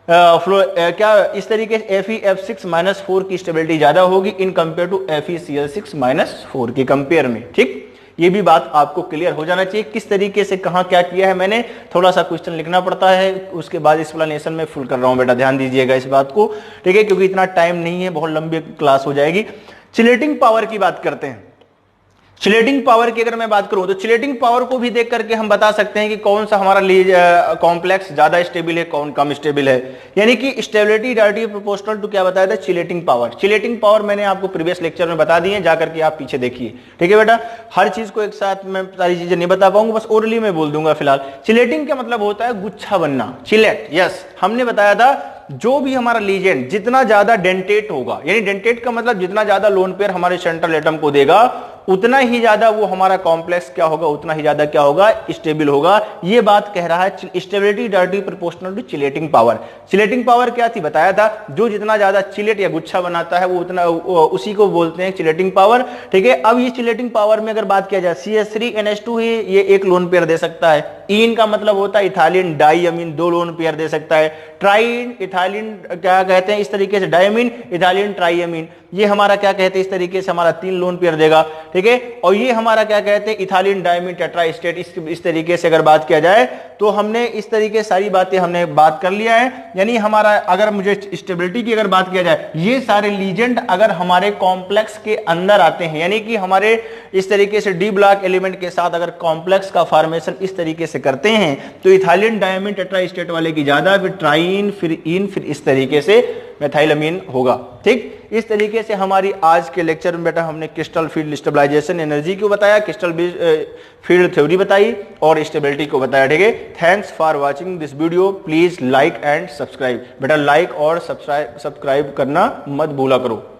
क्या इस तरीके से FeF6 - 4 की स्टेबिलिटी ज्यादा होगी इन कंपेयर टू FeCl6 - 4 के कंपेयर में। ठीक, ये भी बात आपको क्लियर हो जाना चाहिए किस तरीके से कहां क्या किया है। मैंने थोड़ा सा क्वेश्चन लिखना पड़ता है, उसके बाद एक्सप्लेनेशन में फुल कर रहा हूं बेटा, ध्यान दीजिएगा इस बात को। ठीक है, क्योंकि इतना टाइम नहीं है, बहुत लंबी क्लास हो जाएगी। चिलेटिंग पावर की बात करते हैं। चिलेटिंग पावर की अगर मैं बात करूं तो चिलेटिंग पावर को भी देख करके हम बता सकते हैं कि कौन सा हमारा कॉम्प्लेक्स ज्यादा स्टेबल है, कौन कम स्टेबल है। यानी कि स्टेबिलिटी डायरेक्टली प्रोपोर्शनल टू क्या बताया था, चिलेटिंग पावर। चिलेटिंग पावर मैंने आपको प्रीवियस लेक्चर में बता दी है, जाकर के आप पीछे देखिए। ठीक है बेटा, हर चीज को एक साथ मैं सारी चीजें नहीं बता पाऊंगा, बस ओरली में बोल दूंगा फिलहाल। चिलेटिंग का मतलब होता है गुच्छा बनना, चिलेट। यस, हमने बताया था जो भी हमारा लीजेंड जितना ज्यादा डेंटेट होगा, यानी डेंटेट का मतलब जितना ज्यादा लोन पेयर हमारे सेंट्रल एटम को देगा उतना ही ज्यादा वो हमारा कॉम्प्लेक्स क्या होगा, उतना ही ज्यादा क्या होगा, स्टेबल होगा। ये बात कह रहा है stability directly proportional to chelating power. Chelating power क्या थी बताया था, जो जितना ज्यादा चिलेट या गुच्छा बनाता है वो उतना, उसी को बोलते हैं चिलेटिंग पावर। ठीक है, अब ये चिलेटिंग पावर में अगर बात किया जाए CH3NH2 है, ये एक लोन पेयर दे सकता है। इन का मतलब होता है इथाइलिन डाइअमीन, 2 लोन पेयर दे सकता है। ट्राइन इथाइलिन क्या कहते हैं इस तरीके से, डाइअमीन इथाइलिन ट्राइअमीन, ये हमारा क्या कहते हैं इस तरीके से हमारा 3 लोन पेयर देगा। ठीक है। और ये हमारा क्या कहते हैं, इथाइलिन डायमीन टेट्राएस्टेट। इस तरीके से अगर बात किया जाए तो हमने इस तरीके सारी बातें हमने बात कर लिया है। यानी हमारा अगर मुझे स्टेबिलिटी की अगर बात किया जाए, ये सारे लीजेंड अगर हमारे कॉम्प्लेक्स के अंदर आते हैं, यानी कि हमारे इस तरीके से डी ब्लॉक एलिमेंट के साथ अगर कॉम्प्लेक्स का फॉर्मेशन इस तरीके से करते हैं तो इथाइलिन डायमीन टेट्राएस्टेट वाले की ज्यादा, फिर ट्राइन, फिर इन, फिर इस तरीके से मेथाइलअमीन होगा। ठीक, इस तरीके से हमारी आज के लेक्चर में बेटा हमने क्रिस्टल फील्ड स्टेबलाइजेशन एनर्जी को बताया, क्रिस्टल फील्ड थ्योरी बताई और स्टेबिलिटी को बताया। ठीक है, thanks for watching this video. Please like and subscribe. बेटा लाइक और सब्सक्राइब करना मत भूला करो।